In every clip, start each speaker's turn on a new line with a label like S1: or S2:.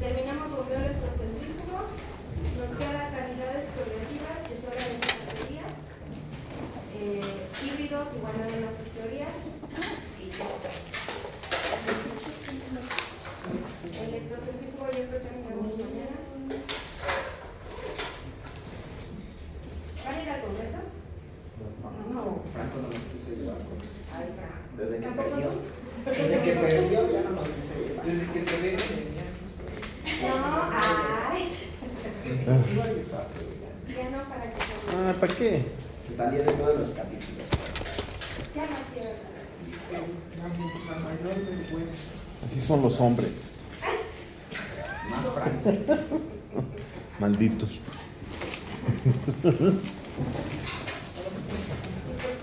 S1: Terminamos bombeo electrocentrífugo. Nos quedan calidades progresivas, que son la de teoría. Híbridos, igual nada más es teoría. Y ya. Electrocentrífugo yo creo que terminamos mañana. ¿Van a ir al Congreso?
S2: No, Franco no nos quiso llevar.
S1: Ay, Franco.
S2: Desde que
S1: ¿Tampoco
S2: perdió.
S1: tú?
S2: Desde que perdió ya no nos quiso llevar.
S3: Desde que se ve.
S1: No, ay. Ya no, para que
S4: Ah, ¿para qué?
S2: Se salió de todos los capítulos.
S1: ya no quiero nada.
S3: La mayor vergüenza.
S4: Así son los hombres.
S2: Más Franco.
S4: Malditos.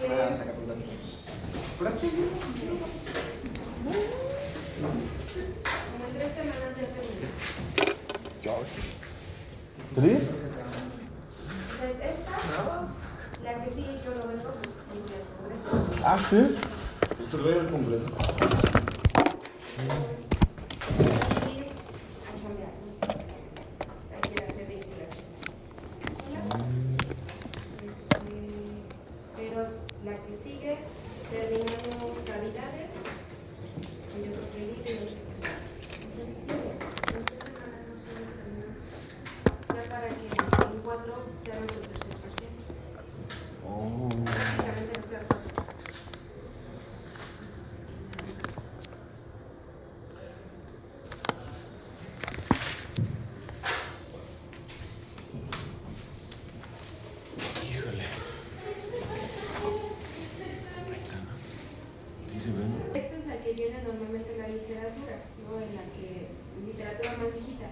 S2: Ah, saca tus las.
S3: ¿Por aquí?
S1: Como en 3 semanas ya terminé.
S4: George. ¿Sí?
S1: O sea, es esta, la que sigue yo lo vengo porque sigue el Congreso.
S4: Ah, ¿sí? ¿Usted ve al Congreso?
S1: Y a chambear, ¿no? Hay que hacer vinculación. Pero la que sigue, terminamos cavidades. Y yo creo que el líquido. Entonces sí, en 3 semanas más o menos terminamos. Ya para que en 4 sea nuestro tercer parcial.
S4: Oh.
S1: Prácticamente nos quedan 4 meses.
S4: Híjole. ¿Sí se ven?
S1: Esta es la que viene normalmente en la literatura, ¿no? En la que literatura más viejita.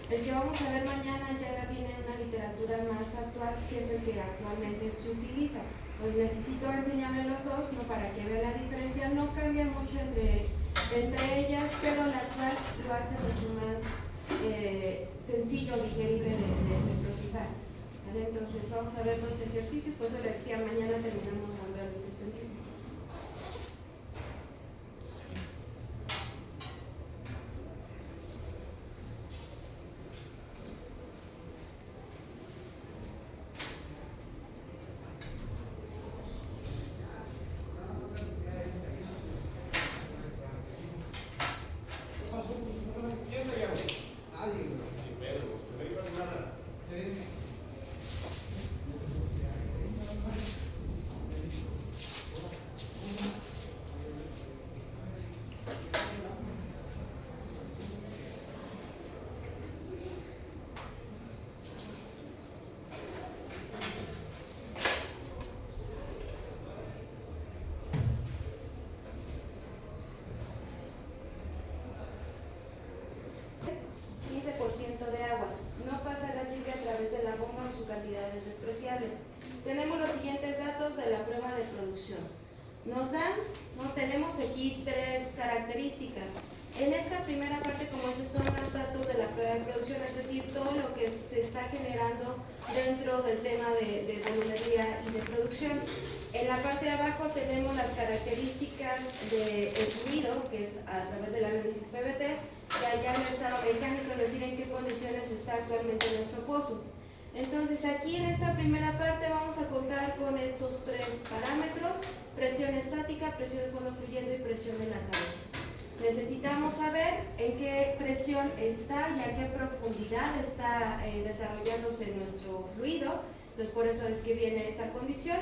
S1: El que vamos a ver mañana ya viene en una literatura más actual, que es el que actualmente se utiliza. Pues necesito enseñarle los dos, ¿no? Para que vea la diferencia. No cambia mucho entre ellas, pero la actual lo hace mucho más sencillo, digerible de procesar. ¿Vale? Entonces vamos a ver 2 ejercicios, por eso les decía, mañana terminamos dando el electrocentrífugo. de agua. No pasa la lluvia a través de la bomba, su cantidad es despreciable. Tenemos los siguientes datos de la prueba de producción. Nos dan, ¿no? Tenemos aquí 3 características. En esta primera parte, como esos son los datos de la prueba de producción, es decir, todo lo que se está generando dentro del tema de volumetría y de producción. En la parte de abajo tenemos las características del fluido, que es a través del análisis PVT, y allá el estado mecánico, es decir, en qué condiciones está actualmente nuestro pozo. Entonces aquí en esta primera parte vamos a contar con estos 3 parámetros: presión estática, presión de fondo fluyendo y presión en la cabeza. Necesitamos saber en qué presión está y a qué profundidad está desarrollándose nuestro fluido. Entonces por eso es que viene esta condición,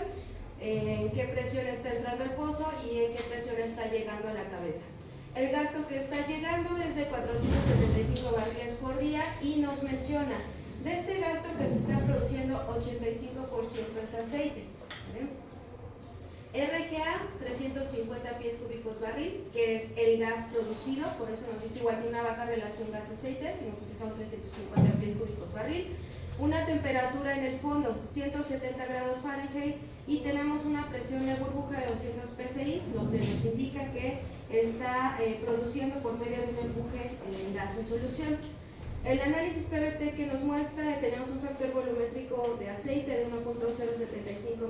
S1: en qué presión está entrando el pozo y en qué presión está llegando a la cabeza. El gasto que está llegando es de 475 barriles por día y nos menciona de este gasto que se está produciendo 85% es aceite. RGA 350 pies cúbicos barril, que es el gas producido, por eso nos dice igual tiene una baja relación gas-aceite, que son 350 pies cúbicos barril. Una temperatura en el fondo 170 grados Fahrenheit y tenemos una presión de burbuja de 200 psi, donde nos indica que está produciendo por medio de un empuje el gas en solución. El análisis PVT que nos muestra que tenemos un factor volumétrico de aceite de 1.075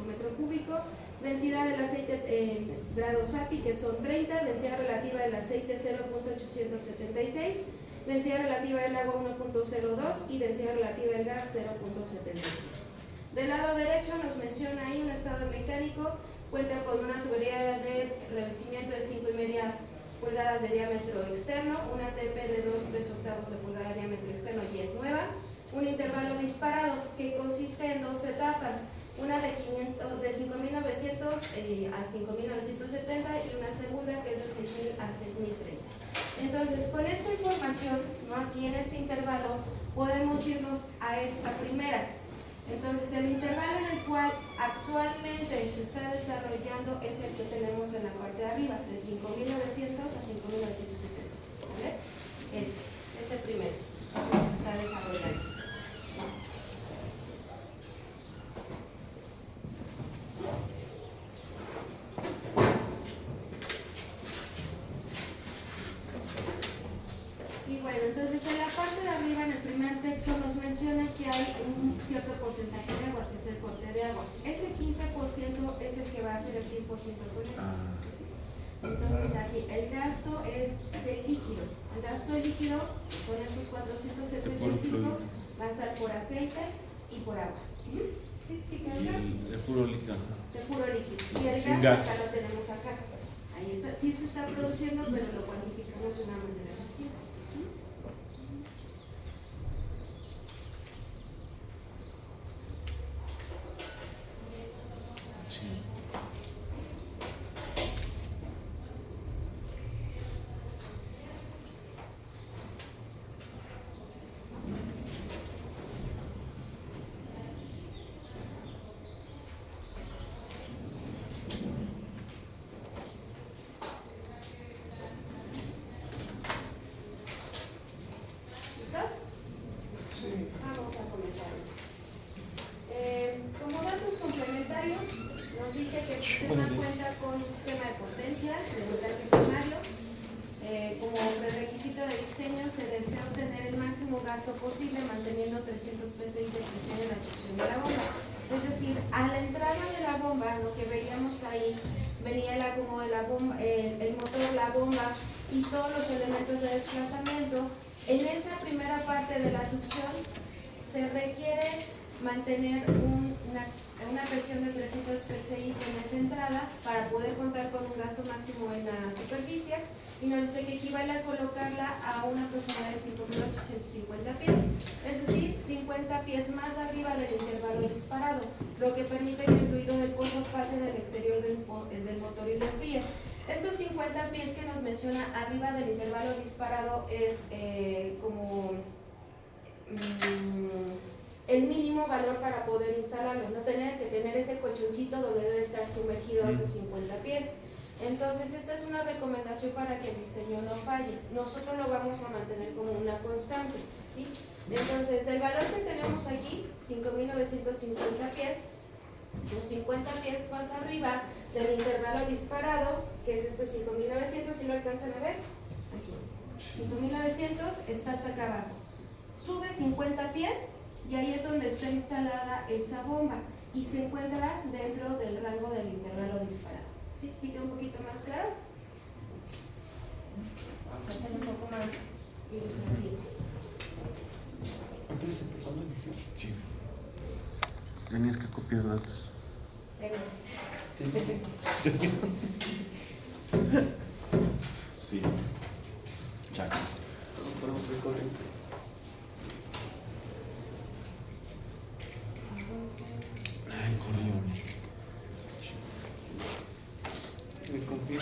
S1: metro cúbico, densidad del aceite en grados API que son 30, densidad relativa del aceite 0.876, densidad relativa del agua 1.02 y densidad relativa del gas 0.75. Del lado derecho nos menciona ahí un estado mecánico, cuenta con una tubería de revestimiento de 5,5 pulgadas de diámetro externo, una TP de 2,3 octavos de pulgada de diámetro externo y es nueva, un intervalo disparado que consiste en dos etapas, una de 5.900 a 5.970 y una segunda que es de 6.000 a 6.030. Entonces, con esta información, ¿no?, aquí en este intervalo, podemos irnos a esta primera. Entonces, el intervalo en el cual actualmente se está desarrollando es el que tenemos en la parte de arriba, de 5.900 a 5.970. ¿Vale? Este primero, es el que se está desarrollando. Y bueno, entonces en la parte de arriba, en el primer texto, nos menciona que hay un cierto porcentaje de agua, que es el corte de agua. Ese 15% es el que va a ser el 100% con esto. Entonces aquí el gasto es de líquido. El gasto de líquido con estos 475 va a estar por aceite y por agua. ¿Sí queda claro?
S4: De puro líquido.
S1: De puro líquido. Y el
S4: Sin
S1: gas
S4: gas.
S1: acá lo tenemos acá. Ahí está. Sí se está produciendo, pero lo cuantificamos de una manera distinta.
S4: Sí.
S1: ¿Listos?
S3: Sí.
S1: Vamos a comenzar. Como datos complementarios, nos dice que el sistema cuenta con un sistema de potencia de voltaje primario. Como prerequisito de diseño se desea obtener el máximo gasto posible manteniendo 300 psi de presión en la succión de la bomba. Es decir, a la entrada de la bomba, lo que veíamos ahí, venía el acomodo de la bomba, el motor, la bomba y todos los elementos de desplazamiento. En esa primera parte de la succión se requiere mantener una presión de 300 psi en esa entrada para poder contar con un gasto máximo en la superficie, y nos dice que equivale a colocarla a una profundidad de 5.850 pies, es decir, 50 pies más arriba del intervalo disparado, lo que permite que el fluido del pozo pase del exterior del motor y lo enfríe. Estos 50 pies que nos menciona arriba del intervalo disparado es como el mínimo valor para poder instalarlo, no tener que tener ese colchoncito donde debe estar sumergido a esos 50 pies. Entonces, esta es una recomendación para que el diseño no falle. Nosotros lo vamos a mantener como una constante, ¿sí? Entonces, el valor que tenemos aquí, 5.950 pies, los 50 pies más arriba del intervalo disparado, que es este 5.900, si lo alcanzan a ver, aquí, 5.900 está hasta acá abajo. Sube 50 pies y ahí es donde está instalada esa bomba y se encuentra dentro del rango del intervalo disparado. ¿Sí? ¿Sí queda un poquito más claro? Vamos a hacerlo un poco más ilustrativo.
S4: Sí. Tenías que copiar datos. Sí. Chaco.
S3: Todos podemos ser corrientes.
S4: Ay, corrió.
S3: Me confío.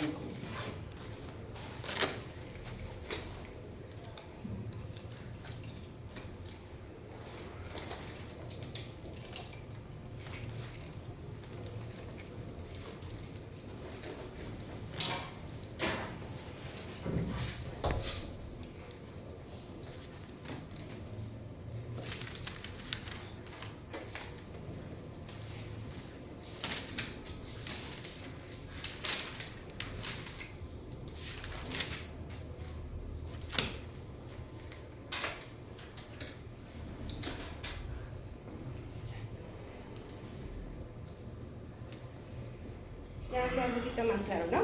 S1: Ya queda un poquito más claro, ¿no?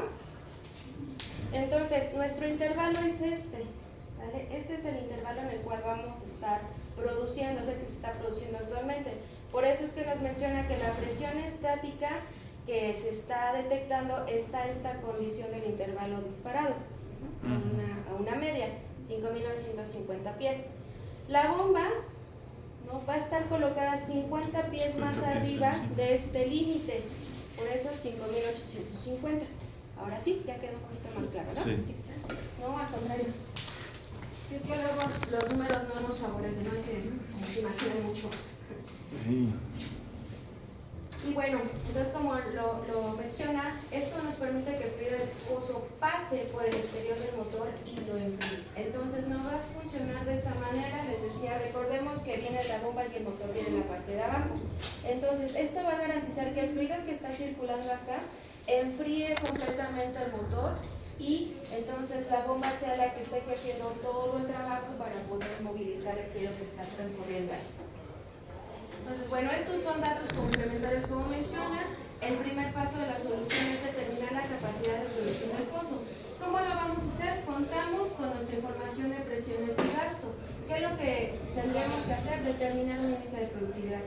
S1: Entonces, nuestro intervalo es este, ¿Sale? Este es el intervalo en el cual vamos a estar produciendo, es el que se está produciendo actualmente. Por eso es que nos menciona que la presión estática que se está detectando está esta condición del intervalo disparado, ¿no? a una media, 5.950 pies. La bomba, ¿no?, va a estar colocada 50 pies más arriba de este límite, por eso 5.850. Ahora sí, ya quedó un poquito más claro, ¿no?
S4: Sí.
S1: No, al contrario. Es que luego los números no nos favorecen, no hay que imaginar mucho.
S4: Sí.
S1: Y bueno, entonces como lo menciona, esto nos permite que el fluido del pozo pase por el exterior del motor y lo enfríe. Entonces no va a funcionar de esa manera, les decía, recordemos que viene la bomba y el motor viene en la parte de abajo. Entonces esto va a garantizar que el fluido que está circulando acá enfríe completamente el motor y entonces la bomba sea la que está ejerciendo todo el trabajo para poder movilizar el fluido que está transcurriendo ahí. Entonces, bueno, estos son datos complementarios como menciona. El primer paso de la solución es determinar la capacidad de producción del pozo. ¿Cómo lo vamos a hacer? Contamos con nuestra información de presiones y gasto. ¿Qué es lo que tendríamos que hacer? Determinar un índice de productividad.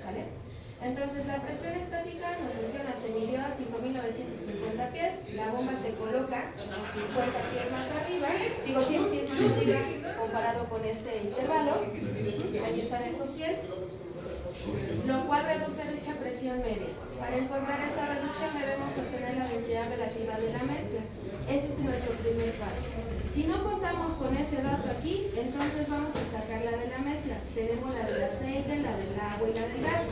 S1: ¿Sale? Entonces, la presión estática nos menciona, se midió a 5.950 pies, la bomba se coloca 50 pies más arriba, digo 100 pies más arriba comparado con este intervalo, ahí están esos 100, lo cual reduce dicha presión media. Para encontrar esta reducción debemos obtener la densidad relativa de la mezcla. Ese es nuestro primer paso. Si no contamos con ese dato aquí, entonces vamos a sacar la de la mezcla. Tenemos la del aceite, la del agua y la del gas.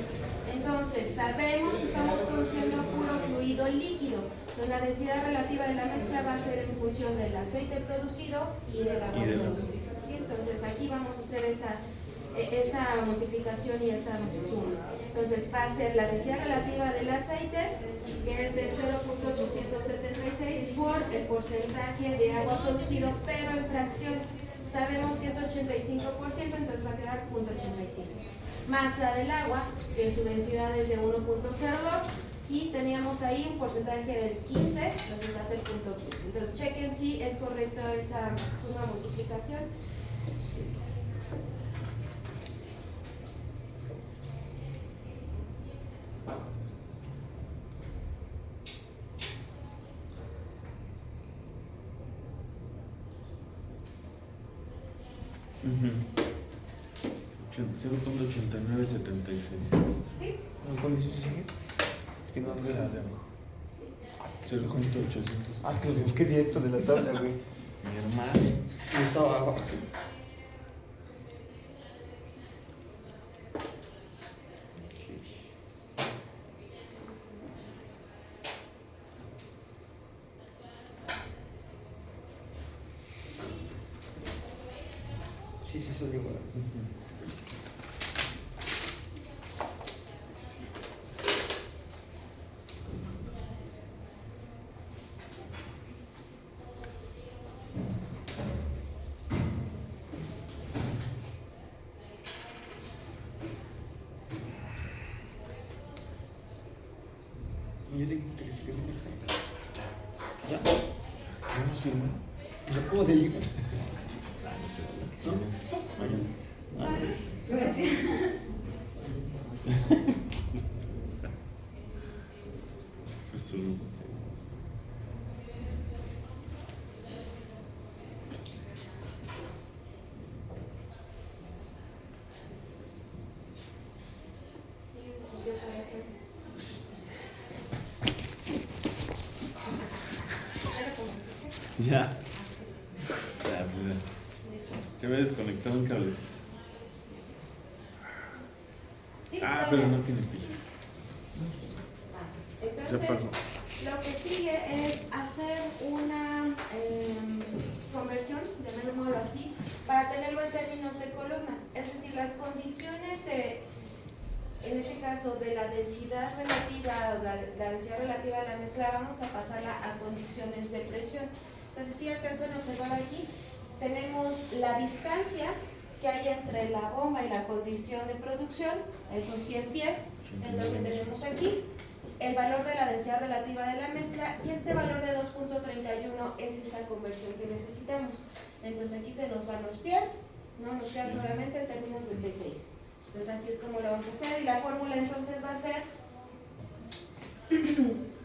S1: Entonces, sabemos que estamos produciendo puro fluido líquido. Entonces, la densidad relativa de la mezcla va a ser en función del aceite producido y del agua producida. ¿Sí? Entonces, aquí vamos a hacer esa multiplicación y esa suma. Entonces, va a ser la densidad relativa del aceite, que es de 0.876 por el porcentaje de agua producido, pero en fracción. Sabemos que es 85%, entonces va a quedar 0.85. Más la del agua, que su densidad es de 1.02 y teníamos ahí un porcentaje del 15, entonces va a ser 0.15. Entonces chequen si es correcta esa suma multiplicación.
S4: Uh-huh. 0.8976.
S1: ¿Sí?
S3: ¿Cuál dice sigue? Es que no
S4: La
S3: veo.
S4: de abajo. 0.800.
S3: Ah, es que lo busqué directo de la tabla, güey.
S4: Mi hermano.
S3: Y estaba abajo. Sí, soy igual. ¿Y yo tengo calificación de examen? ¿Ya?
S4: ¿Vamos firmar?
S3: O sea, ¿cómo se dijo?
S4: ¿No? Esto no. Ya. Ya, pues ya. Se me ha desconectado un cablecito.
S1: Sí,
S4: Ah,
S1: está
S4: pero
S1: bien.
S4: no tiene pila.
S1: Entonces,
S4: Ya pasó.
S1: lo que sigue es hacer una conversión, llamémoslo así, para tenerlo en términos de columna. Es decir, las condiciones de, en este caso, de la densidad relativa, la densidad relativa de la mezcla, vamos a pasarla a condiciones de presión. Entonces, si alcanzan a observar aquí, tenemos la distancia que hay entre la bomba y la condición de producción, esos 100 pies, es lo que tenemos aquí. el valor de la densidad relativa de la mezcla, y este valor de 2.31 es esa conversión que necesitamos. Entonces aquí se nos van los pies, ¿no? Nos quedan solamente en términos de P6. Entonces así es como lo vamos a hacer, y la fórmula entonces va a ser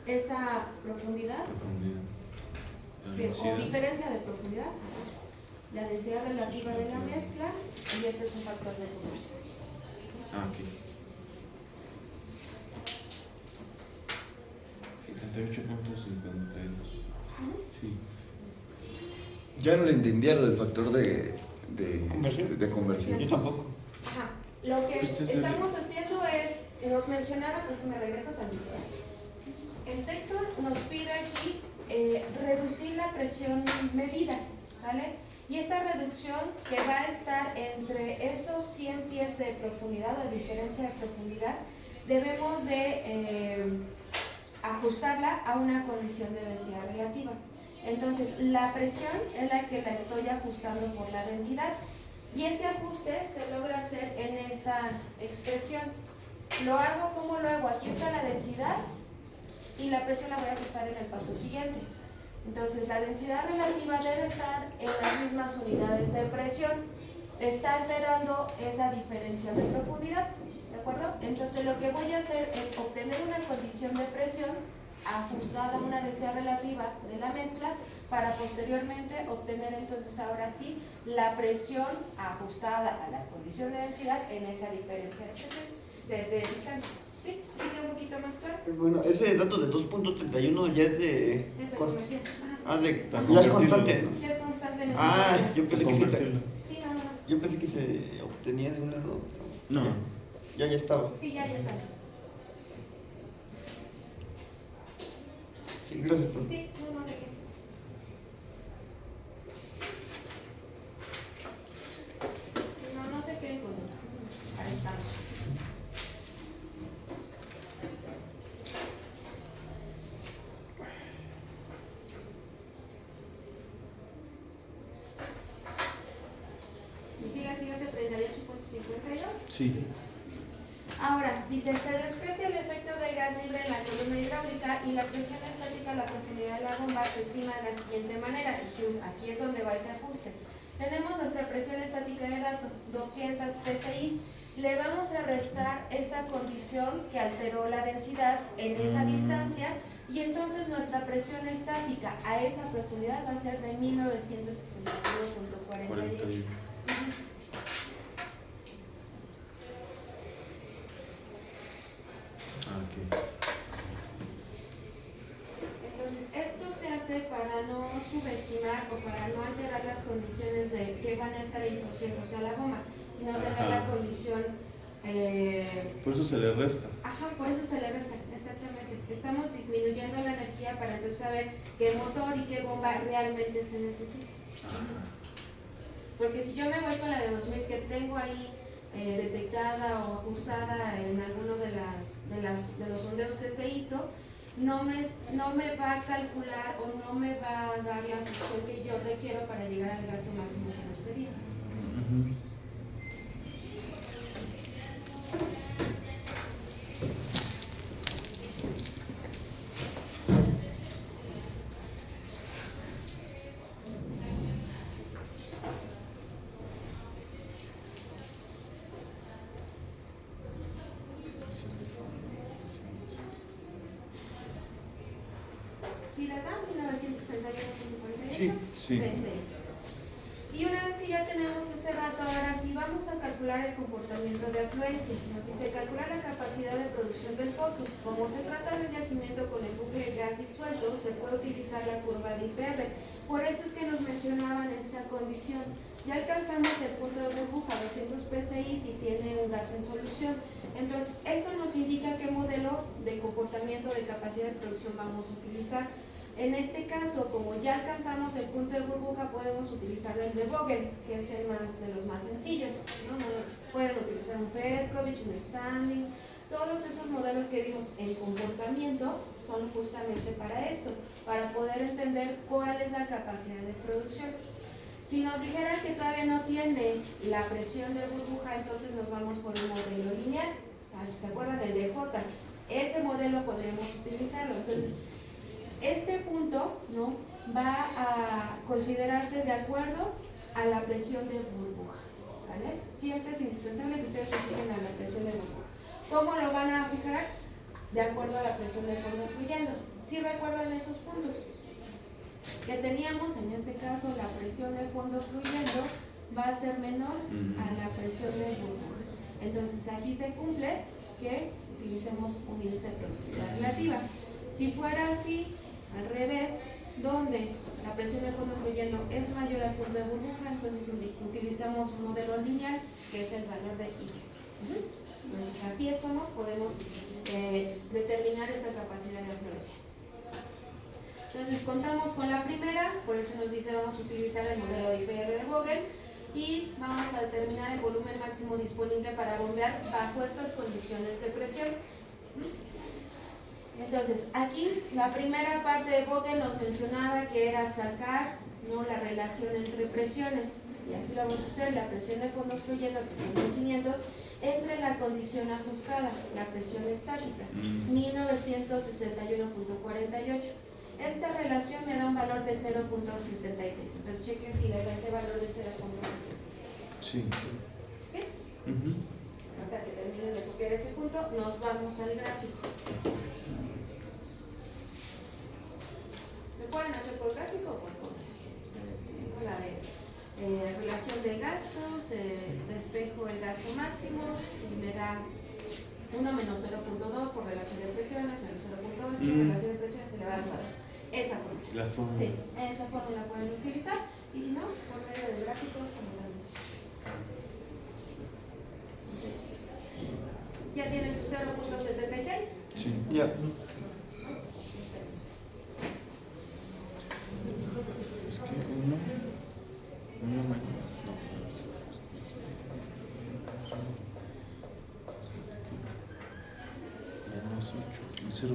S1: esa profundidad, o diferencia de profundidad, la densidad relativa de la mezcla, y este es un factor de conversión.
S4: Ah, ok. 78.52. Sí.
S3: Ya no le entendía lo del factor de
S5: ¿Conversión?
S3: de conversión.
S5: Yo tampoco.
S1: Ajá. Lo que
S4: Pues es
S1: estamos haciendo es, nos mencionaba, me regreso también. El texto nos pide aquí reducir la presión medida, ¿sale? Y esta reducción que va a estar entre esos 100 pies de profundidad, o de diferencia de profundidad, debemos de ajustarla a una condición de densidad relativa. Entonces, la presión es la que la estoy ajustando por la densidad, y ese ajuste se logra hacer en esta expresión. Lo hago, ¿cómo lo hago? Aquí está la densidad y la presión la voy a ajustar en el paso siguiente. Entonces, la densidad relativa debe estar en las mismas unidades de presión. Está alterando esa diferencia de profundidad, ¿de acuerdo? Entonces, lo que voy a hacer es obtener una condición de presión ajustada a una densidad relativa de la mezcla, para posteriormente obtener entonces ahora sí la presión ajustada a la condición de densidad en esa diferencia de presión, de distancia. ¿Sí? ¿Sí queda un poquito más claro?
S5: Bueno, ese dato de 2.31 ya es de...
S1: Es de conversión. Ajá.
S5: Ah, de...
S4: Para
S5: Ya es
S4: convertirlo.
S5: constante, ¿no?
S1: Ya es constante en ese
S5: Ah,
S1: momento.
S5: yo pensé que sí.
S4: Convertirlo.
S1: Sí, no.
S5: Yo pensé que se obtenía de un lado.
S4: No.
S5: Ya estaba.
S1: Sí, ya está.
S5: Sí, gracias, profe.
S1: Sí, no, de qué. No sé qué encontrar. Ahí estamos. ¿Y si la sigue hace 38.52?
S4: Sí.
S1: Ahora, dice, se desprecia el efecto de gas libre en la columna hidráulica y la presión estática a la profundidad de la bomba se estima de la siguiente manera. Dijimos, aquí es donde va ese ajuste. Tenemos nuestra presión estática de dato, 200 PSI. Le vamos a restar esa condición que alteró la densidad en esa distancia, y entonces nuestra presión estática a esa profundidad va a ser de 1961.48.
S4: 41. Ah, ok.
S1: Entonces, esto se hace para no subestimar o para no alterar las condiciones de que van a estar introduciéndose a la bomba, sino tener
S4: Ajá.
S1: la condición.
S4: Por eso se le resta.
S1: Ajá, por eso se le resta, exactamente. Estamos disminuyendo la energía para entonces saber qué motor y qué bomba realmente se necesita. Porque si yo me voy con la de 2000 que tengo ahí detectada o ajustada en alguno de los sondeos que se hizo, no me va a calcular o no me va a dar la solución que yo requiero para llegar al gasto máximo que nos pedían. ¿Sí las dan? 1961.48.
S5: Sí,
S4: sí.
S1: P6. Y una vez que ya tenemos ese dato, ahora sí vamos a calcular el comportamiento de afluencia. Nos dice calcular la capacidad de producción del pozo. Como se trata de un yacimiento con empuje de gas disuelto, se puede utilizar la curva de IPR. Por eso es que nos mencionaban esta condición. Ya alcanzamos el punto de burbuja, 200 PSI, si tiene un gas en solución. Entonces, eso nos indica qué modelo de comportamiento de capacidad de producción vamos a utilizar. En este caso, como ya alcanzamos el punto de burbuja, podemos utilizar el de Vogel, que es el de los más sencillos, ¿no? Pueden utilizar un Ferkovich, un Standing. Todos esos modelos que vimos en comportamiento son justamente para esto, para poder entender cuál es la capacidad de producción. Si nos dijeran que todavía no tiene la presión de burbuja, entonces nos vamos por un modelo lineal. ¿Se acuerdan del de J? ese modelo podríamos utilizarlo. Entonces, este punto, ¿no?, va a considerarse de acuerdo a la presión de burbuja, ¿sale? Siempre es indispensable que ustedes se fijen a la presión de burbuja. ¿Cómo lo van a fijar? De acuerdo a la presión de fondo fluyendo. ¿Sí recuerdan esos puntos? Que teníamos, en este caso, la presión de fondo fluyendo va a ser menor a la presión de burbuja. Entonces aquí se cumple que utilicemos un índice de productividad relativa. Si fuera así, al revés, donde la presión de fondo fluyendo es mayor al punto de burbuja, entonces utilizamos un modelo lineal que es el valor de I. Entonces así es como podemos determinar esta capacidad de afluencia. Entonces contamos con la primera, por eso nos dice vamos a utilizar el modelo de IPR de Vogel y vamos a determinar el volumen máximo disponible para bombear bajo estas condiciones de presión. Entonces aquí la primera parte de Vogel nos mencionaba que era sacar, ¿no?, la relación entre presiones, y así lo vamos a hacer, la presión de fondo fluyendo, que son 1500, entre la condición ajustada, la presión estática, 1961.48. Esta relación me da un valor de 0.76. Entonces chequen si les da ese valor de 0.76.
S4: Sí.
S1: ¿Sí? Ahorita que terminen de copiar ese punto, nos vamos al gráfico. ¿Lo pueden hacer por gráfico o por forma? Ustedes, la de relación de gastos, despejo el gasto máximo y me da 1 menos 0.2 por relación de presiones, menos 0.8, relación de presiones se le va a dar un valor. Esa fórmula.
S4: La fórmula.
S1: Sí, esa fórmula pueden utilizar y si no, por medio de gráficos como la misma. Entonces, ¿ya tienen su 0.76?
S4: Sí.
S5: Ya.
S4: Es que uno menos. No, menos 8. 0.8.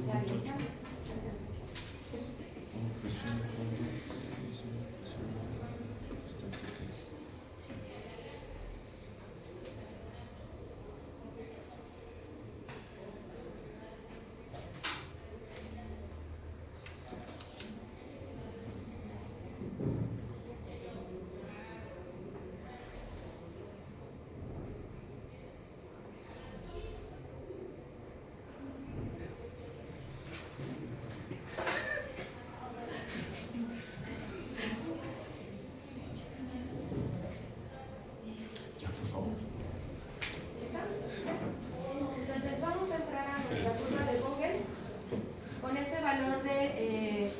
S1: Valor de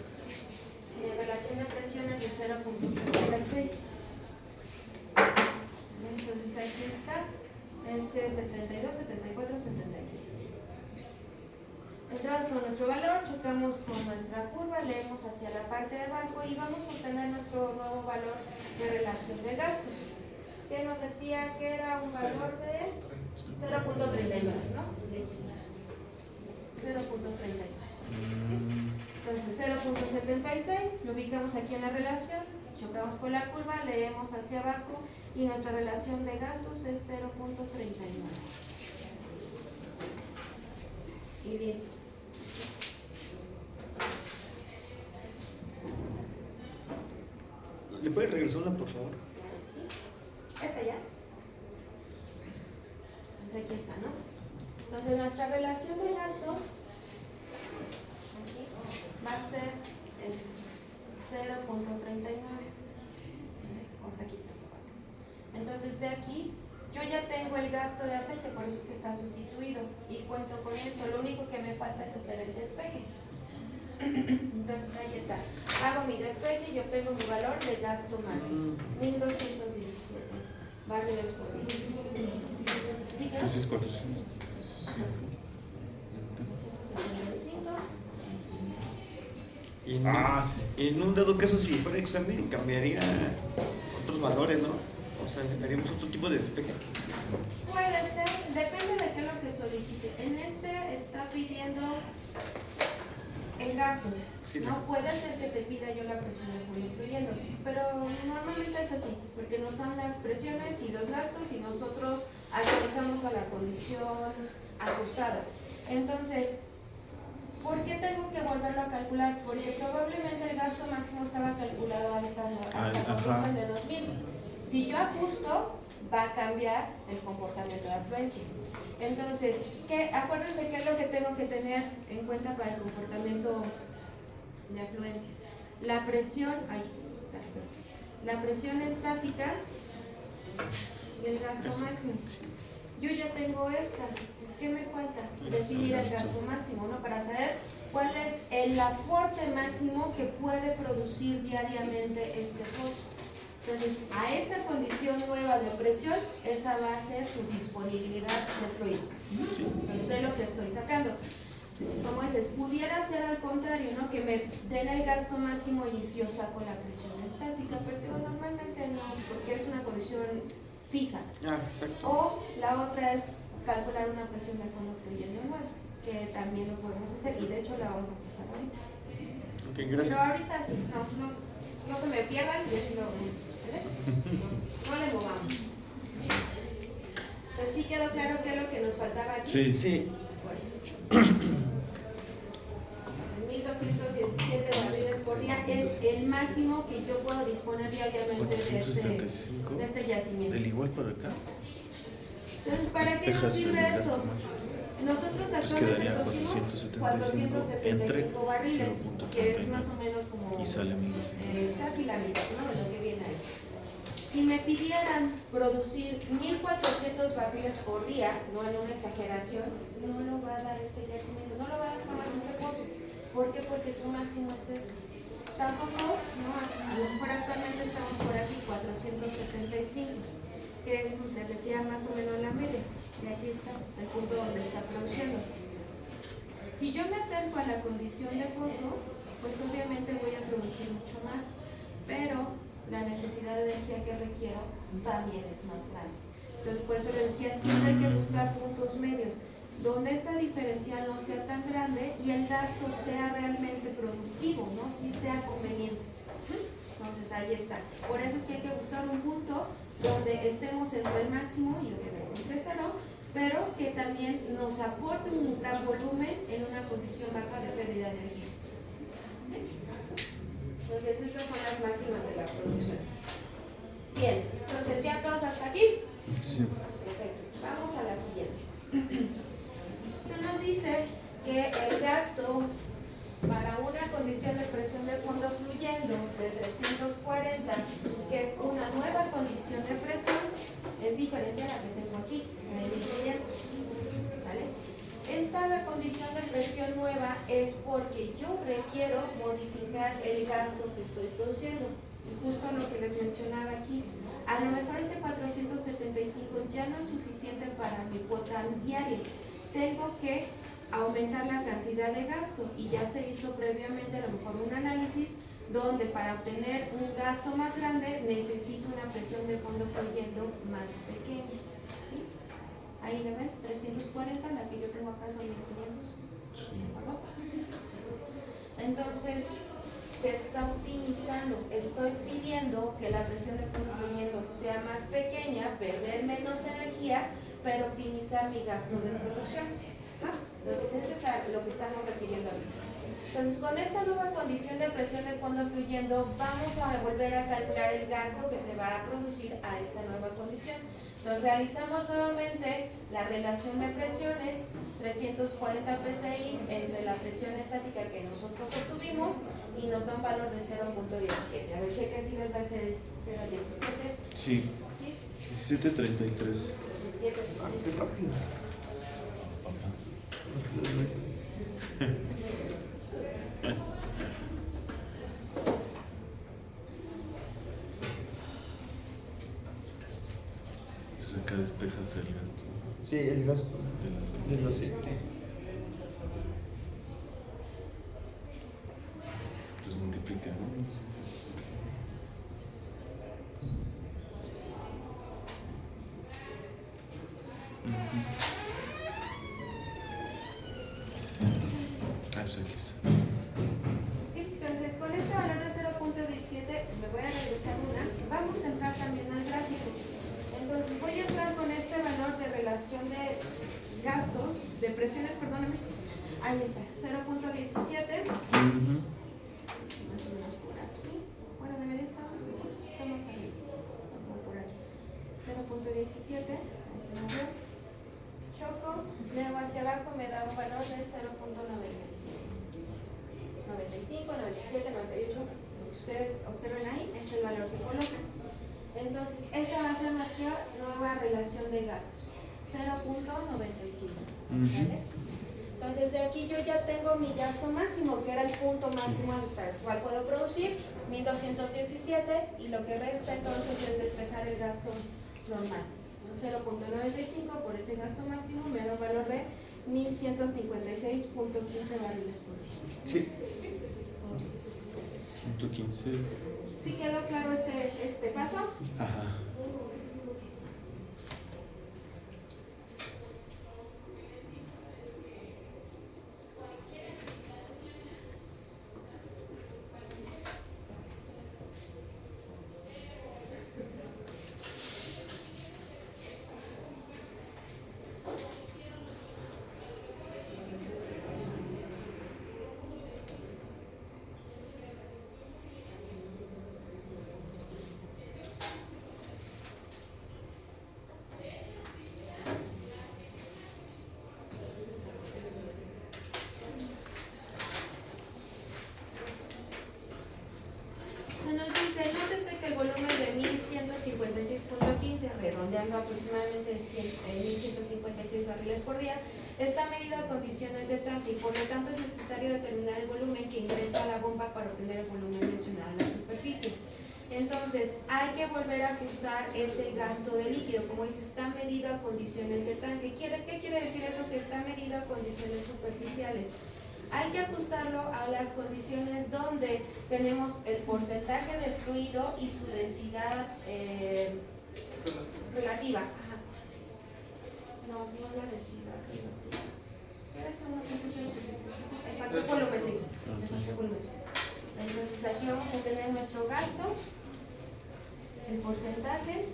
S1: relación de presiones de 0.76. Entonces aquí está, 72, 74, 76. Entramos con nuestro valor, chocamos con nuestra curva, leemos hacia la parte de abajo y vamos a obtener nuestro nuevo valor de relación de gastos, que nos decía que era un valor de 0.39, ¿no? De aquí está, 0.39. ¿Sí? Entonces 0.76 lo ubicamos aquí en la relación, chocamos con la curva, leemos hacia abajo y nuestra relación de gastos es 0.39 y listo.
S5: ¿Le puedes regresar una, por favor?
S1: ¿Sí? ¿Esta ya? Entonces aquí está, ¿no? Entonces nuestra relación de gastos va a ser 0.39. Ahorita quito esta parte. Entonces de aquí yo ya tengo el gasto de aceite, por eso es que está sustituido y cuento con esto. Lo único que me falta es hacer el despeje. Entonces ahí está. Hago mi despeje y obtengo mi valor de gasto máximo, 1217 barriles por día. ¿Sí quedó?
S4: Entonces 400.
S1: 265.
S5: Y en,
S4: Sí.
S5: en un dado caso, si fuera examen, cambiaría otros valores, ¿no? O sea, haríamos otro tipo de despeje.
S1: Puede ser, depende de qué es lo que solicite. En este está pidiendo el gasto,
S5: Sí,
S1: ¿no? Puede ser que te pida yo la presión de fondo fluyendo, pero normalmente es así, porque nos dan las presiones y los gastos y nosotros actualizamos a la condición ajustada. Entonces, ¿Por qué tengo que volverlo a calcular? Porque probablemente el gasto máximo estaba calculado a esta condición de 2000. Si yo ajusto, va a cambiar el comportamiento de afluencia. Entonces, acuérdense qué es lo que tengo que tener en cuenta para el comportamiento de afluencia. La presión estática y el gasto máximo. Yo ya tengo esta. ¿Qué me falta? Definir el gasto máximo, ¿no? Para saber cuál es el aporte máximo que puede producir diariamente este pozo. Entonces, a esa condición nueva de presión, esa va a ser su disponibilidad de fluido. Entonces, sé lo que estoy sacando. Como dices, pudiera ser al contrario, ¿no? Que me den el gasto máximo y yo saco la presión estática, pero digo, normalmente no, porque es una condición fija.
S5: Exacto.
S1: O la otra es calcular una presión de fondo fluyendo anual, que también lo podemos hacer y de hecho la vamos a ajustar ahorita.
S5: Ok, gracias.
S1: Pero ahorita sí, no se me pierdan y así lo vamos a hacer, ¿vale? No le movamos. Pero sí quedó claro qué es lo que nos faltaba aquí.
S4: Sí.
S5: Sí.
S1: 1217 barriles por día es el máximo que yo puedo disponer diariamente de este yacimiento.
S4: ¿Del igual para acá?
S1: Entonces, ¿para qué nos sirve eso? Nosotros actualmente producimos 475 barriles, que es más o menos como
S4: y sale
S1: casi la mitad, ¿no? De lo que viene ahí. Si me pidieran producir 1400 barriles por día, no en una exageración, no lo va a dar este yacimiento, no lo va a dar jamás este pozo. ¿Por qué? Porque su máximo es este. Tampoco, no, a lo mejor actualmente estamos por aquí 475, que es, les decía, más o menos la media. Y aquí está el punto donde está produciendo. Si yo me acerco a la condición de pozo, pues obviamente voy a producir mucho más, pero la necesidad de energía que requiero también es más grande. Entonces, por eso les decía, siempre hay que buscar puntos medios, donde esta diferencial no sea tan grande y el gasto sea realmente productivo, ¿no? Sí sea conveniente. Entonces, ahí está. Por eso es que hay que buscar un punto donde estemos entre el máximo y obviamente entre cero, pero que también nos aporte un gran volumen en una condición baja de pérdida de energía. ¿Sí? Entonces, estas son las máximas de la producción. Bien, entonces ya todos hasta aquí.
S4: Sí.
S1: Perfecto. Vamos a la siguiente. Entonces nos dice que el gasto para una condición de presión de fondo fluyendo de 340, que es una nueva condición de presión, es diferente a la que tengo aquí, la de 1500. ¿Sale? Esta condición de presión nueva es porque yo requiero modificar el gasto que estoy produciendo. Y justo lo que les mencionaba aquí, a lo mejor este 475 ya no es suficiente para mi cuota diaria. Tengo que aumentar la cantidad de gasto y ya se hizo previamente a lo mejor un análisis donde para obtener un gasto más grande necesito una presión de fondo fluyendo más pequeña. ¿Sí? Ahí le ven, 340, la que yo tengo acá son 1500. Entonces, se está optimizando. Estoy pidiendo que la presión de fondo fluyendo sea más pequeña, perder menos energía, pero optimizar mi gasto de producción. Entonces, eso es lo que estamos requiriendo ahorita. Entonces, con esta nueva condición de presión de fondo fluyendo, vamos a volver a calcular el gasto que se va a producir a esta nueva condición. Entonces, realizamos nuevamente la relación de presiones, 340 PSI entre la presión estática que nosotros obtuvimos y nos da un valor de 0.17. A ver, chequen si les da ese 0.17.
S4: Sí.
S1: ¿Sí?
S4: 17.33.
S1: 17.
S5: Qué rápido.
S4: Entonces acá despejas el gasto
S5: Sí, el gasto
S4: de
S5: del aceite.
S4: Entonces multiplica, ¿no? Pues aquí está.
S1: Sí, entonces con este valor de 0.17 me voy a regresar una. Vamos a entrar también al gráfico. Entonces voy a entrar con este valor de relación de gastos, de presiones, perdóname, Ahí está, 0.17.
S4: Ujú.
S1: Más o menos por aquí. Bueno, debería estar un poquito más arriba. Como por aquí. 0.17. Ahí se me ve. Choco, luego hacia abajo me da un valor de 0.95. 95, 97, 98. Lo que ustedes observen ahí es el valor que colocan. Entonces, esa va a ser nuestra nueva relación de gastos. 0.95. ¿Vale? Entonces, de aquí yo ya tengo mi gasto máximo, que era el punto máximo hasta el cual puedo producir, 1217, y lo que resta entonces es despejar el gasto normal. 0.95 por ese gasto máximo me da un valor de 1156.15 barriles por día.
S5: Sí.
S4: Punto 15.
S1: ¿Sí quedó claro este paso?
S4: Ajá.
S1: Nos dice, nótese que el volumen de 1156.15, redondeando aproximadamente 1156 barriles por día, está medido a condiciones de tanque y por lo tanto es necesario determinar el volumen que ingresa a la bomba para obtener el volumen mencionado en la superficie. Entonces, hay que volver a ajustar ese gasto de líquido. Como dice, está medido a condiciones de tanque. ¿Qué quiere decir eso? Que está medido a condiciones superficiales. Hay que ajustarlo a las condiciones donde tenemos el porcentaje del fluido y su densidad relativa. Ajá. No la densidad relativa. ¿Qué es una conclusión superficial? El factor volumétrico. El factor volumétrico. Entonces aquí vamos a tener nuestro gasto, el porcentaje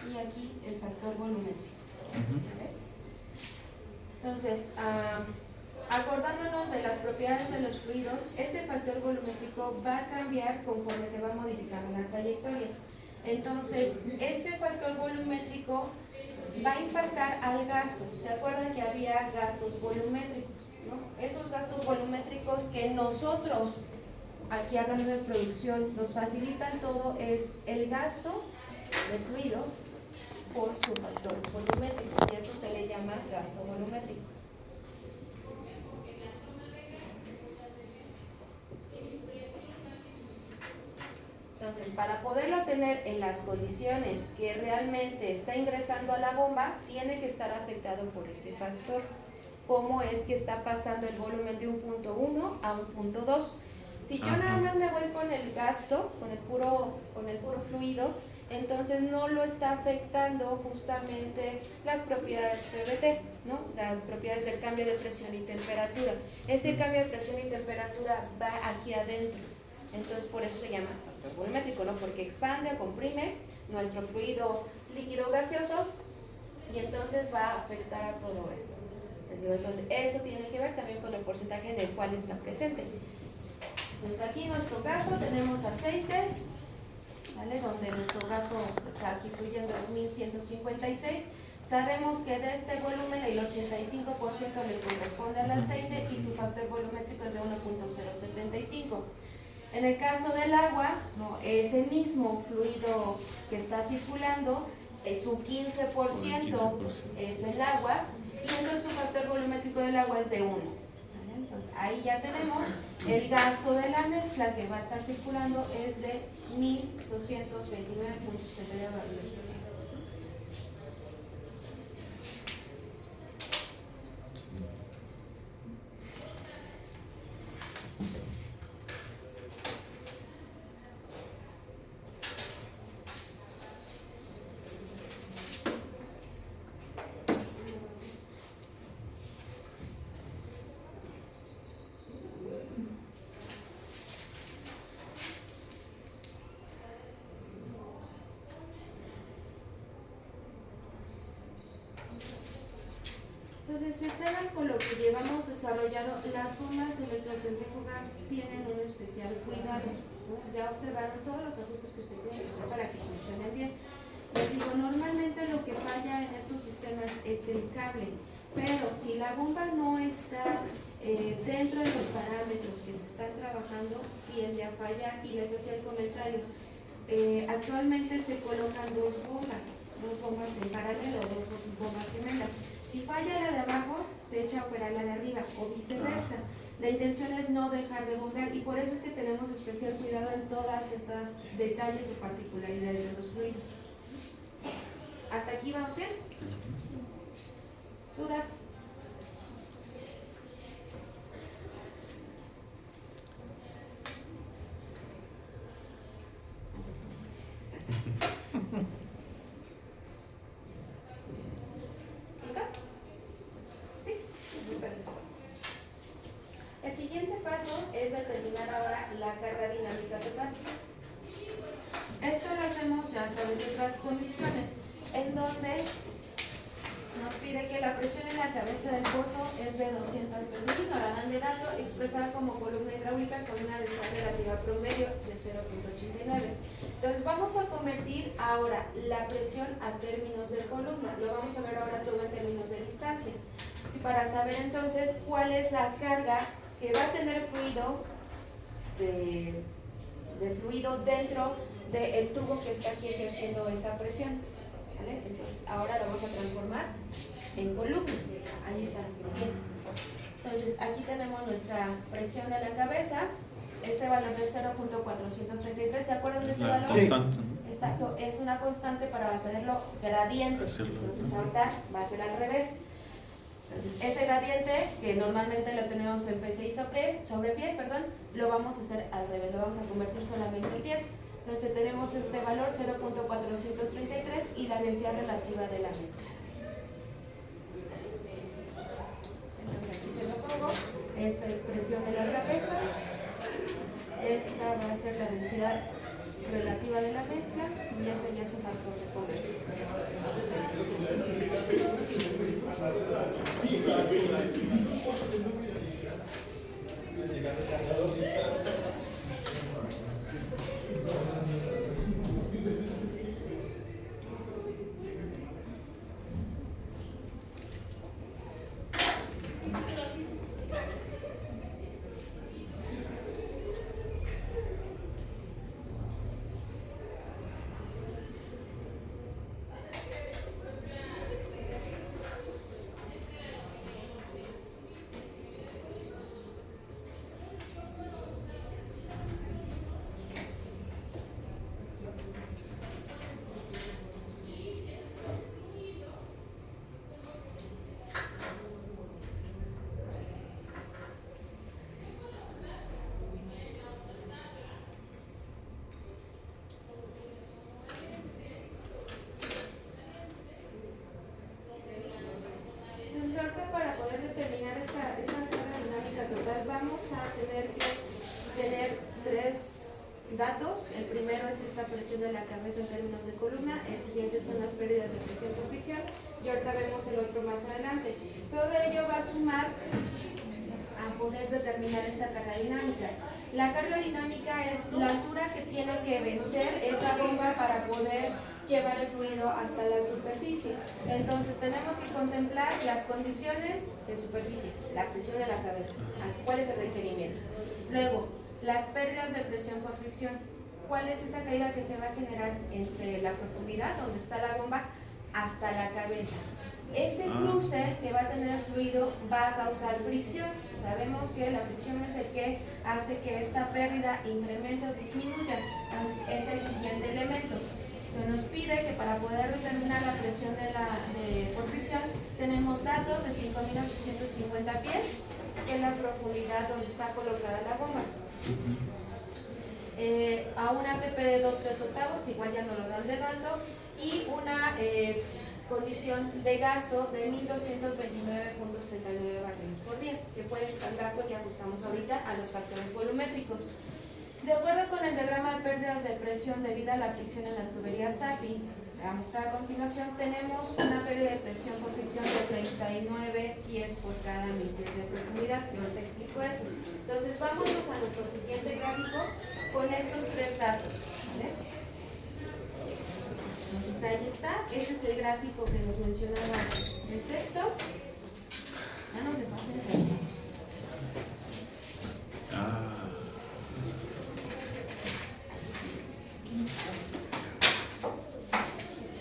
S1: y aquí el factor volumétrico. ¿Vale? Entonces, acordándonos de las propiedades de los fluidos, ese factor volumétrico va a cambiar conforme se va modificando la trayectoria. Entonces, ese factor volumétrico va a impactar al gasto. ¿Se acuerdan que había gastos volumétricos? ¿No? Esos gastos volumétricos que nosotros, aquí hablando de producción, nos facilitan todo es el gasto de fluido por su factor volumétrico, y esto se le llama gasto volumétrico. Entonces, para poderlo tener en las condiciones que realmente está ingresando a la bomba, tiene que estar afectado por ese factor. ¿Cómo es que está pasando el volumen de un punto 1 a un punto 2? Si yo nada más me voy con el gasto, con el puro fluido, entonces no lo está afectando justamente las propiedades PVT, ¿no? Las propiedades del cambio de presión y temperatura. Ese cambio de presión y temperatura va aquí adentro. Entonces por eso se llama factor volumétrico, ¿no? Porque expande, comprime nuestro fluido líquido gaseoso y entonces va a afectar a todo esto. Les digo, entonces eso tiene que ver también con el porcentaje en el cual está presente. Entonces aquí en nuestro caso tenemos aceite, ¿vale? Donde nuestro gasto está aquí fluyendo es 1156. Sabemos que de este volumen el 85% le corresponde al aceite y su factor volumétrico es de 1.075. En el caso del agua, ¿no? Ese mismo fluido que está circulando, su 15% es del agua y entonces su factor volumétrico del agua es de 1. ¿Vale? Entonces ahí ya tenemos el gasto de la mezcla que va a estar circulando es de 1.229.69 barriles por día. Entonces, si observan con lo que llevamos desarrollado, las bombas electrocentrífugas tienen un especial cuidado, ¿no? Ya observaron todos los ajustes que se tienen que hacer para que funcionen bien. Les digo, normalmente lo que falla en estos sistemas es el cable, pero si la bomba no está dentro de los parámetros que se están trabajando, tiende a fallar. Y les hacía el comentario, actualmente se colocan dos bombas en paralelo, dos bombas gemelas. Si falla la de abajo, se echa a operar la de arriba o viceversa. La intención es no dejar de bombear y por eso es que tenemos especial cuidado en todas estas detalles y particularidades de los fluidos. ¿Hasta aquí vamos bien? ¿Dudas? ¿Listo? ¿Sí? Permiso. El siguiente paso es determinar ahora la carga dinámica total. Esto lo hacemos ya a través de otras condiciones, en donde nos pide que la presión en la cabeza del pozo es de 200 psi, nos la dan de dato, expresada como columna hidráulica con una densidad relativa promedio de 0.89. Entonces vamos a convertir ahora la presión a términos de columna, lo vamos a ver ahora todo en términos de distancia. Sí, para saber entonces cuál es la carga que va a tener fluido de fluido dentro del tubo que está aquí ejerciendo esa presión. ¿Vale? Entonces ahora lo vamos a transformar en columna. Ahí está, pies. Entonces aquí tenemos nuestra presión de la cabeza. Este valor de 0.433, ¿se acuerdan de este
S4: La
S1: valor?
S4: constante, ¿no?
S1: Exacto, es una constante para hacerlo gradiente. Entonces ahorita va a ser al revés. Entonces ese gradiente, que normalmente lo tenemos en PSI sobre pie, lo vamos a hacer al revés, lo vamos a convertir solamente en pies. Entonces tenemos este valor 0.433 y la densidad relativa de la mezcla. Entonces aquí se lo pongo, esta es presión de la cabeza, esta va a ser la densidad relativa de la mezcla y ese ya es un factor de conversión. Para poder determinar esta carga dinámica total vamos a tener que tener tres datos. El primero es esta presión de la cabeza en términos de columna, el siguiente son las pérdidas de presión por fricción y ahorita vemos el otro más adelante. Todo ello va a sumar a poder determinar esta carga dinámica. La carga dinámica es la altura que tiene que vencer esa bomba para poder llevar el fluido hasta la superficie. Entonces tenemos que contemplar las condiciones de superficie, la presión de la cabeza, cuál es el requerimiento. Luego, las pérdidas de presión por fricción, cuál es esa caída que se va a generar entre la profundidad donde está la bomba hasta la cabeza. Ese cruce que va a tener el fluido va a causar fricción. Sabemos que la fricción es el que hace que esta pérdida incremente o disminuya. Entonces es el siguiente elemento. Entonces nos pide que para poder determinar la presión por fricción tenemos datos de 5.850 pies, que es la profundidad donde está colocada la bomba. A un ATP de 2/3/8, que igual ya no lo dan de dato, y una condición de gasto de 1.229.69 barriles por día, que fue el gasto que ajustamos ahorita a los factores volumétricos. De acuerdo con el diagrama de pérdidas de presión debido a la fricción en las tuberías API, que se va a mostrar a continuación, tenemos una pérdida de presión por fricción de 39 pies por cada 1000 pies de profundidad. Yo te explico eso. Entonces, vámonos a nuestro siguiente gráfico con estos tres datos. ¿Vale? Entonces, ahí está. Ese es el gráfico que nos mencionaba el texto. Ya nos dejamos.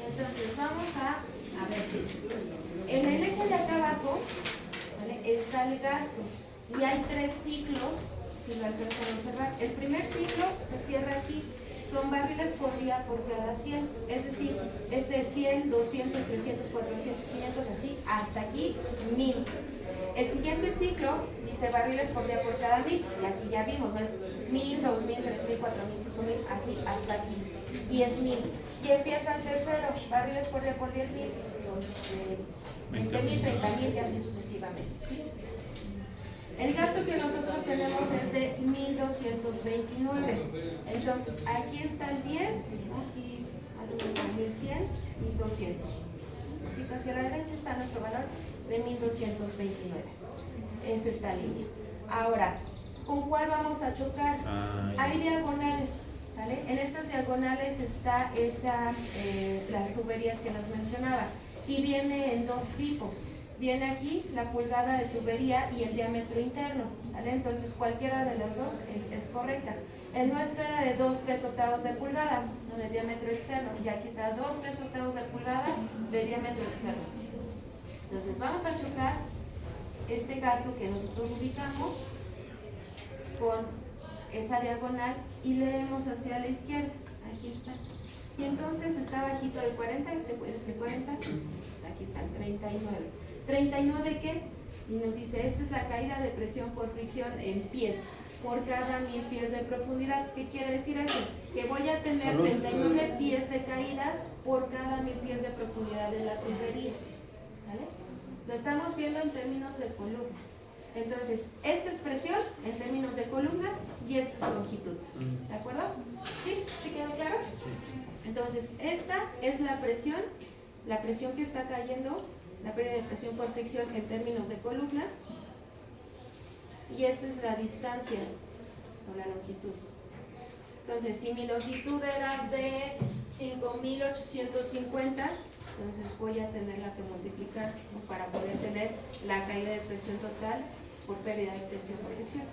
S1: Entonces vamos a ver, en el eje de acá abajo, ¿vale?, está el gasto y hay 3 ciclos, si lo alcanzan a observar. El primer ciclo se cierra aquí, son barriles por día por cada 100, es decir, este es 100, 200, 300, 400, 500, así, hasta aquí 1000. El siguiente ciclo dice barriles por día por cada 1000, y aquí ya vimos, ¿no? Es 1000, 2000, 3000, 4000, 5000, así, hasta aquí, 10.000. Y empieza el tercero, barriles por día por 10.000, 20.000, 30.000 y así sucesivamente, ¿sí? El gasto que nosotros tenemos es de 1.229. Entonces, aquí está el 10, aquí más o menos 1.100, 1.200. Aquí casi a la derecha está nuestro valor de 1.229. Es esta línea. Ahora, ¿con cuál vamos a chocar? Hay diagonales, ¿sale? En estas diagonales está las tuberías que nos mencionaba. Y viene en 2 tipos. Viene aquí la pulgada de tubería y el diámetro interno, ¿vale? Entonces cualquiera de las dos es correcta. El nuestro era de 2/3 de pulgada, no de diámetro externo, y aquí está 2/3 de pulgada de diámetro externo. Entonces vamos a chocar este gasto que nosotros ubicamos con esa diagonal y leemos hacia la izquierda, aquí está. Y entonces está bajito el 40, pues es el 40, entonces aquí está el 39. ¿39 qué? Y nos dice, esta es la caída de presión por fricción en pies, por cada 1000 pies de profundidad. ¿Qué quiere decir eso? Que voy a tener 39 pies de caída por cada 1000 pies de profundidad de la tubería. ¿Vale? Lo estamos viendo en términos de columna. Entonces, esta es presión en términos de columna y esta es longitud. ¿De acuerdo? ¿Sí? ¿Sí quedó claro? Entonces, esta es la presión que está cayendo, la pérdida de presión por fricción en términos de columna, y esta es la distancia o la longitud. Entonces, si mi longitud era de 5.850, entonces voy a tenerla que multiplicar, ¿no?, para poder tener la caída de presión total por pérdida de presión por fricción.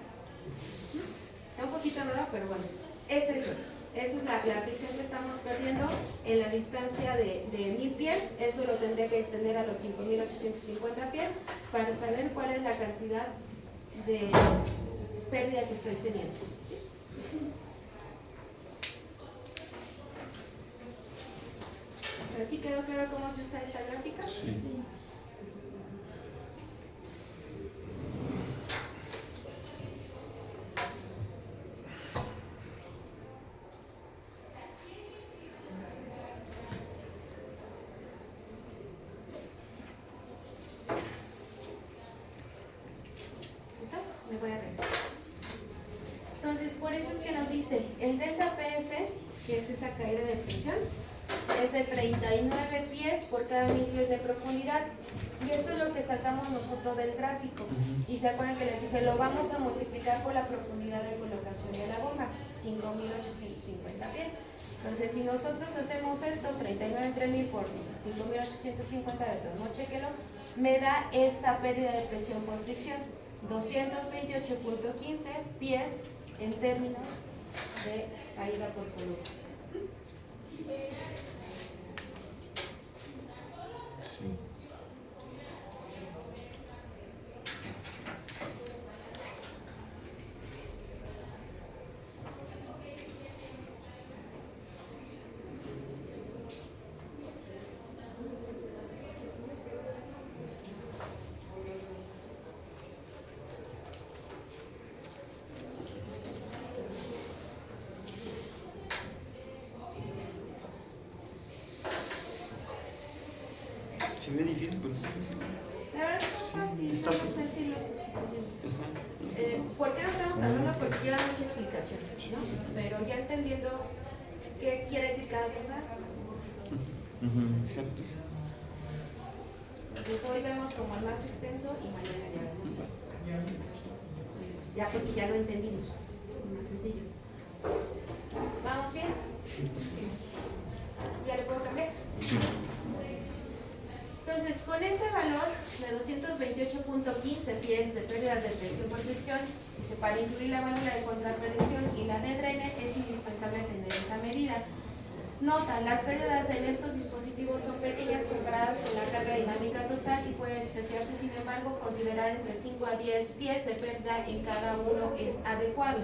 S1: Está un poquito enredado, pero bueno, es eso. Esa es la fricción que estamos perdiendo en la distancia de 1000 pies. Eso lo tendría que extender a los 5850 pies para saber cuál es la cantidad de pérdida que estoy teniendo. ¿Pero sí quedó claro cómo se usa esta gráfica?
S4: Sí.
S1: Me voy a regresar. Entonces, por eso es que nos dice el delta PF, que es esa caída de presión, es de 39 pies por cada 1000 pies de profundidad. Y esto es lo que sacamos nosotros del gráfico. Y se acuerdan que les dije, lo vamos a multiplicar por la profundidad de colocación de la bomba, 5.850 pies. Entonces, si nosotros hacemos esto, 39 entre 1000 por 5.850, entonces, chéquelo, me da esta pérdida de presión por fricción. 228.15 pies en términos de caída por columna.
S4: Sí.
S5: Se ve difícil, pero está fácil.
S1: La verdad, fácil,
S5: Está
S1: vamos a
S5: fácil.
S1: decirlo sustituyendo.
S5: Ajá.
S1: ¿Por qué no estamos tardando? Porque lleva mucha explicación, ¿no? Pero ya entendiendo qué quiere decir cada cosa, es más sencillo.
S5: Exacto.
S1: Entonces hoy vemos como el más extenso y mañana ya vemos ya porque ya lo entendimos, más sencillo. ¿Vamos bien? Sí. ¿Ya le puedo cambiar? Entonces, con ese valor de 228.15 pies de pérdidas de presión por fricción, dice, para incluir la válvula de contrapresión y la de drene es indispensable tener esa medida. Nota, las pérdidas de estos dispositivos son pequeñas comparadas con la carga dinámica total y puede despreciarse, sin embargo, considerar entre 5 a 10 pies de pérdida en cada uno es adecuado.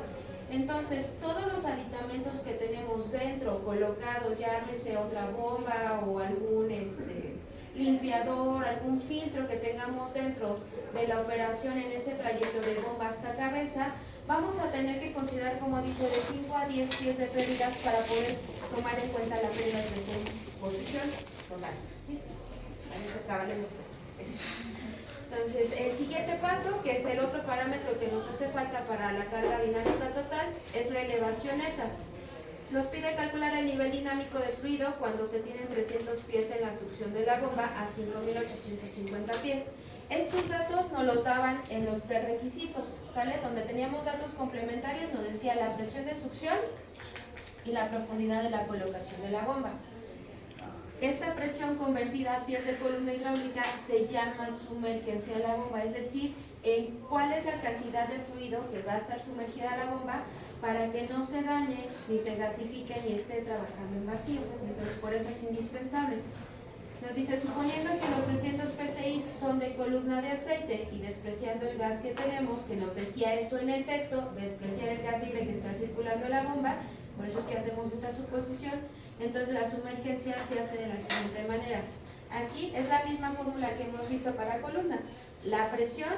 S1: Entonces, todos los aditamentos que tenemos dentro, colocados, llámese otra bomba o algún limpiador, algún filtro que tengamos dentro de la operación en ese trayecto de bomba hasta cabeza, vamos a tener que considerar, como dice, de 5 a 10 pies de pérdidas para poder tomar en cuenta la pérdida de presión por fricción total. Entonces, el siguiente paso, que es el otro parámetro que nos hace falta para la carga dinámica total, es la elevación neta. Nos pide calcular el nivel dinámico de fluido cuando se tienen 300 pies en la succión de la bomba a 5.850 pies. Estos datos nos los daban en los prerequisitos, ¿sale? Donde teníamos datos complementarios, nos decía la presión de succión y la profundidad de la colocación de la bomba. Esta presión convertida a pies de columna hidráulica se llama sumergencia de la bomba, es decir, en cuál es la cantidad de fluido que va a estar sumergida la bomba para que no se dañe, ni se gasifique, ni esté trabajando en vacío. Entonces, por eso es indispensable. Nos dice, suponiendo que los 300 PSI son de columna de aceite y despreciando el gas que tenemos, que nos decía eso en el texto, despreciar el gas libre que está circulando en la bomba, por eso es que hacemos esta suposición, entonces la sumergencia se hace de la siguiente manera. Aquí es la misma fórmula que hemos visto para columna, la presión,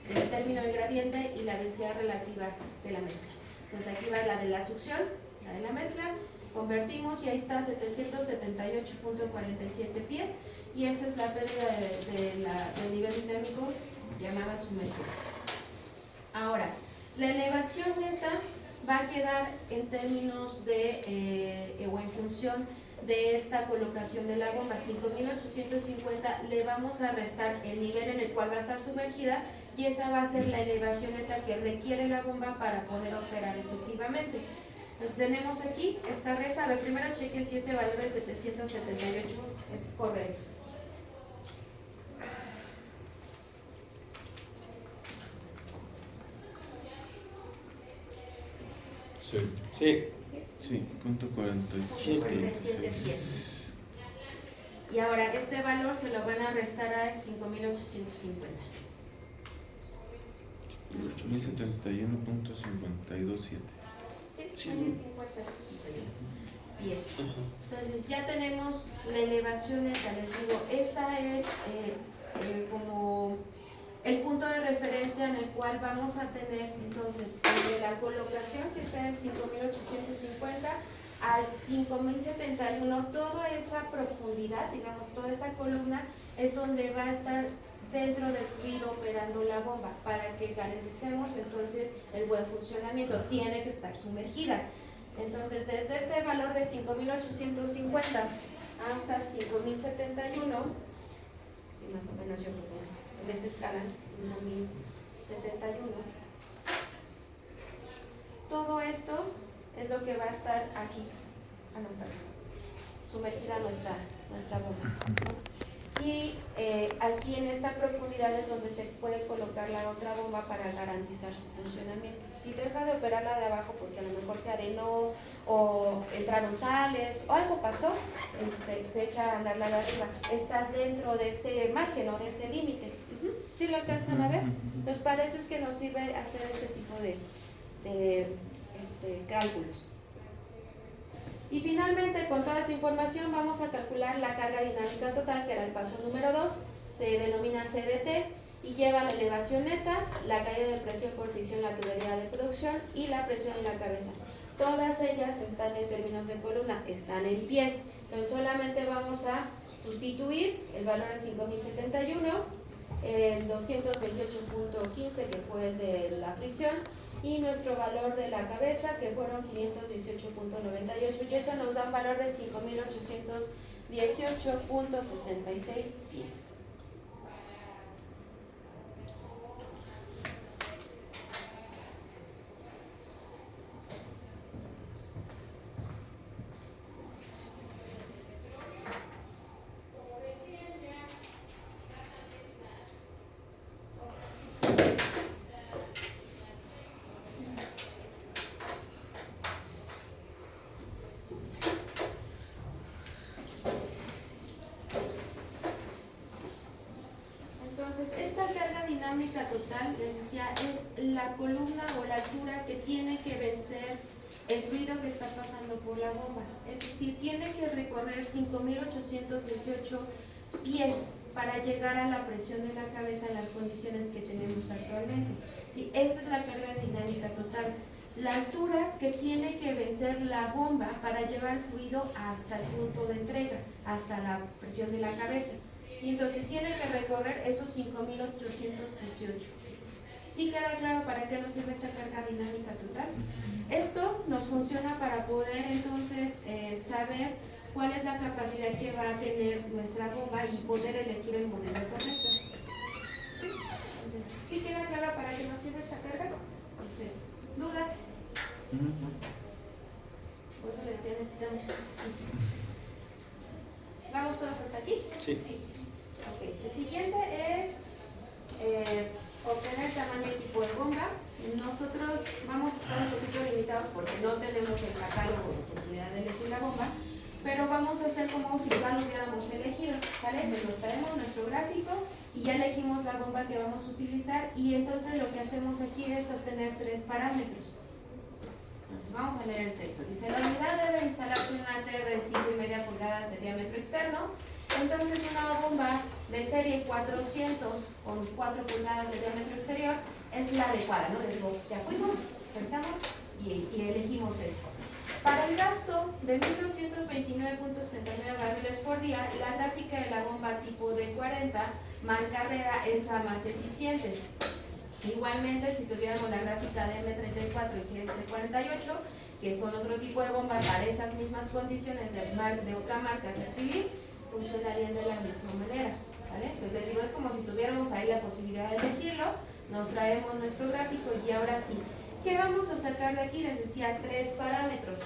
S1: el término de gradiente y la densidad relativa de la mezcla. Entonces aquí va la de la succión, la de la mezcla, convertimos y ahí está 778.47 pies y esa es la pérdida del nivel dinámico llamada sumergencia. Ahora, la elevación neta va a quedar en términos de, o en función de esta colocación de la bomba, 5.850, le vamos a restar el nivel en el cual va a estar sumergida y esa va a ser la elevación neta que requiere la bomba para poder operar efectivamente. Entonces tenemos aquí esta resta. A ver, primero chequen si este valor de 778 es correcto.
S4: Sí.
S5: Sí.
S4: Sí, punto 47.
S1: 47 pies. Y ahora este valor se lo van a restar al 5.850.
S4: 1071.527.
S1: Sí, también 50 pies. Entonces ya tenemos la elevación neta. Les digo, esta es como el punto de referencia en el cual vamos a tener entonces de la colocación que está en 5.850 al 5.071, toda esa profundidad, digamos, toda esa columna es donde va a estar dentro del fluido operando la bomba para que garanticemos entonces el buen funcionamiento. Tiene que estar sumergida. Entonces, desde este valor de 5.850 hasta 5.071, y más o menos yo creo que en esta escala, 5.071, todo esto es lo que va a estar aquí, sumergida nuestra bomba, ¿no? Y aquí en esta profundidad es donde se puede colocar la otra bomba para garantizar su funcionamiento. Si deja de operarla de abajo porque a lo mejor se arenó o entraron sales o algo pasó, se echa a andar la de arriba. Está dentro de ese margen o de ese límite. ¿Sí lo alcanzan a ver? Entonces para eso es que nos sirve hacer este tipo de cálculos. Y finalmente, con toda esa información, vamos a calcular la carga dinámica total, que era el paso número 2, se denomina CDT, y lleva la elevación neta, la caída de presión por fricción en la tubería de producción y la presión en la cabeza. Todas ellas están en términos de columna, están en pies. Entonces solamente vamos a sustituir el valor de 5.071 el 228.15 que fue el de la fricción y nuestro valor de la cabeza que fueron 518.98 y eso nos da un valor de 5.818.66 pies. Esta carga dinámica total, les decía, es la columna o la altura que tiene que vencer el fluido que está pasando por la bomba. Es decir, tiene que recorrer 5.818 pies para llegar a la presión de la cabeza en las condiciones que tenemos actualmente. ¿Sí? Esa es la carga dinámica total. La altura que tiene que vencer la bomba para llevar el fluido hasta el punto de entrega, hasta la presión de la cabeza. ¿Sí? Entonces tiene que recorrer esos 5.818 pies. ¿Sí queda claro para qué nos sirve esta carga dinámica total? Esto nos funciona para poder entonces saber cuál es la capacidad que va a tener nuestra bomba y poder elegir el modelo correcto. ¿Sí? Entonces, ¿sí queda claro para qué nos sirve esta carga? Perfecto. ¿Dudas? Por eso les decía, necesitamos explicación. ¿Vamos todos hasta aquí?
S5: Sí.
S1: Okay. El siguiente es obtener tamaño y tipo de bomba. Nosotros vamos a estar un poquito limitados porque no tenemos el catálogo de posibilidad de elegir la bomba, pero vamos a hacer como si ya lo hubiéramos elegido, ¿vale? Pues nos traemos nuestro gráfico y ya elegimos la bomba que vamos a utilizar y entonces lo que hacemos aquí es obtener 3 parámetros. Entonces vamos a leer el texto. Dice, la unidad debe instalarse en una TR de 5,5 pulgadas de diámetro externo. Entonces una bomba de serie 400 con 4 pulgadas de diámetro exterior es la adecuada, ¿no? Les digo, ya fuimos, pensamos y elegimos esto. Para el gasto de 1.229.69 barriles por día, la gráfica de la bomba tipo D40 Mancarrera es la más eficiente. Igualmente, si tuviéramos la gráfica de M34 y GS48, que son otro tipo de bomba para esas mismas condiciones de otra marca Certilit, funcionarían de la misma manera, ¿vale? Entonces les digo, es como si tuviéramos ahí la posibilidad de elegirlo, nos traemos nuestro gráfico y ahora sí, ¿qué vamos a sacar de aquí? Les decía 3 parámetros.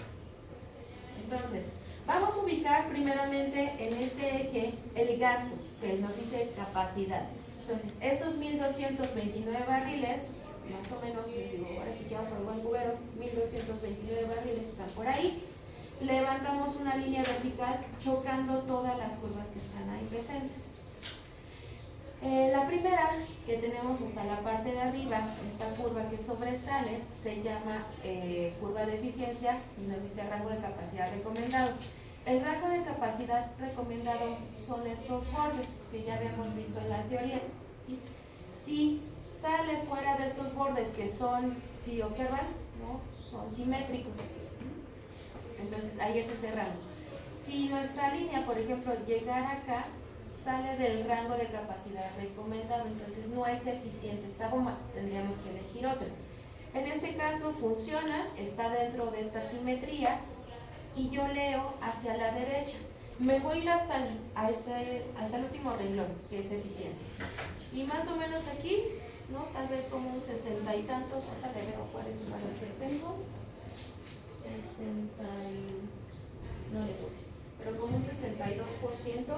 S1: Entonces, vamos a ubicar primeramente en este eje el gasto, que nos dice capacidad. Entonces, esos 1.229 barriles, más o menos, les digo, ahora sí que hago con buen cubero, 1.229 barriles están por ahí. Levantamos una línea vertical chocando todas las curvas que están ahí presentes. La primera que tenemos hasta la parte de arriba, esta curva que sobresale, se llama curva de eficiencia y nos dice rango de capacidad recomendado. El rango de capacidad recomendado son estos bordes que ya habíamos visto en la teoría, ¿sí? Si sale fuera de estos bordes que son, si observan, ¿no? Son simétricos. Entonces ahí es ese rango. Si nuestra línea, por ejemplo, llegara acá, sale del rango de capacidad recomendado, entonces no es eficiente esta bomba, tendríamos que elegir otra. En este caso funciona, está dentro de esta simetría y yo leo hacia la derecha. Me voy a ir hasta el último renglón, que es eficiencia. Y más o menos aquí, ¿no? Tal vez como un 60 y tantos, ahorita le veo cuál es el valor que tengo. 60 no le puse, pero como un 62%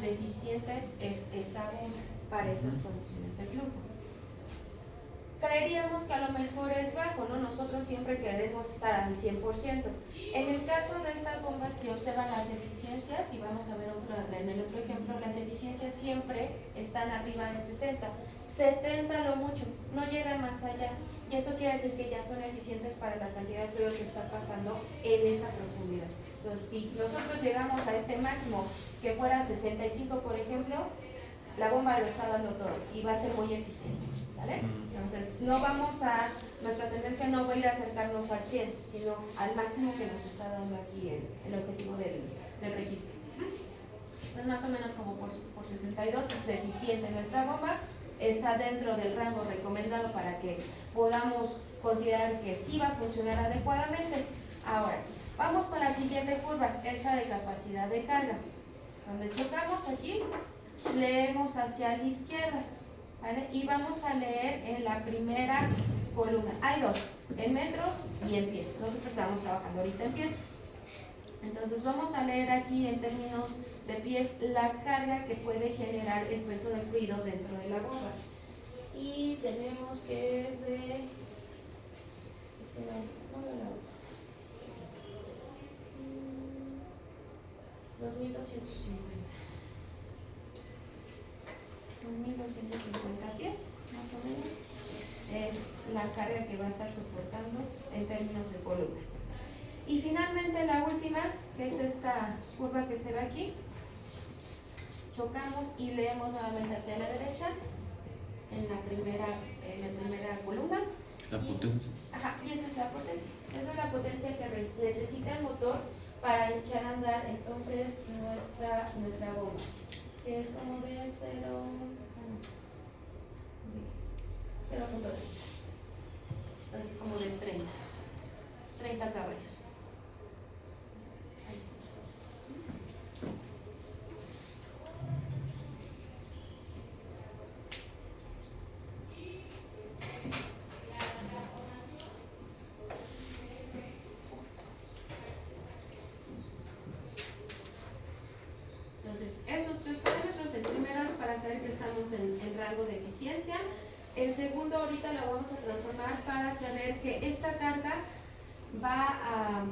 S1: deficiente es esa bomba para esas condiciones de flujo. Creeríamos que a lo mejor es bajo, ¿no? Nosotros siempre queremos estar al 100%. En el caso de estas bombas, si observan las eficiencias, y vamos a ver en el otro ejemplo, las eficiencias siempre están arriba del 60, 70 lo mucho, no llegan más allá. Y eso quiere decir que ya son eficientes para la cantidad de fluido que está pasando en esa profundidad. Entonces, si nosotros llegamos a este máximo, que fuera 65, por ejemplo, la bomba lo está dando todo y va a ser muy eficiente, ¿vale? Entonces, nuestra tendencia no va a ir a acercarnos al 100, sino al máximo que nos está dando aquí el objetivo del registro. Entonces más o menos como por 62 es deficiente nuestra bomba, está dentro del rango recomendado para que podamos considerar que sí va a funcionar adecuadamente. Ahora, vamos con la siguiente curva, esta de capacidad de carga. Donde chocamos aquí, leemos hacia la izquierda, ¿vale? Y vamos a leer en la primera columna. Hay dos, en metros y en pies. Nosotros estamos trabajando ahorita en pies. Entonces vamos a leer aquí en términos de pies la carga que puede generar el peso de fluido dentro de la bomba. Y tenemos que es de... Es que no lo leo. 2250. 2250 pies, más o menos, es la carga que va a estar soportando en términos de columna. Y finalmente la última, que es esta curva que se ve aquí, chocamos y leemos nuevamente hacia la derecha en la primera columna.
S4: La potencia.
S1: Ajá, y esa es la potencia. Esa es la potencia que necesita el motor para echar a andar entonces nuestra bomba. Si es como de 0.3. Entonces como de 30 caballos. Ahí está. Entonces, esos tres parámetros, el primero es para saber que estamos en rango de eficiencia. El segundo ahorita lo vamos a transformar para saber que esta carga va a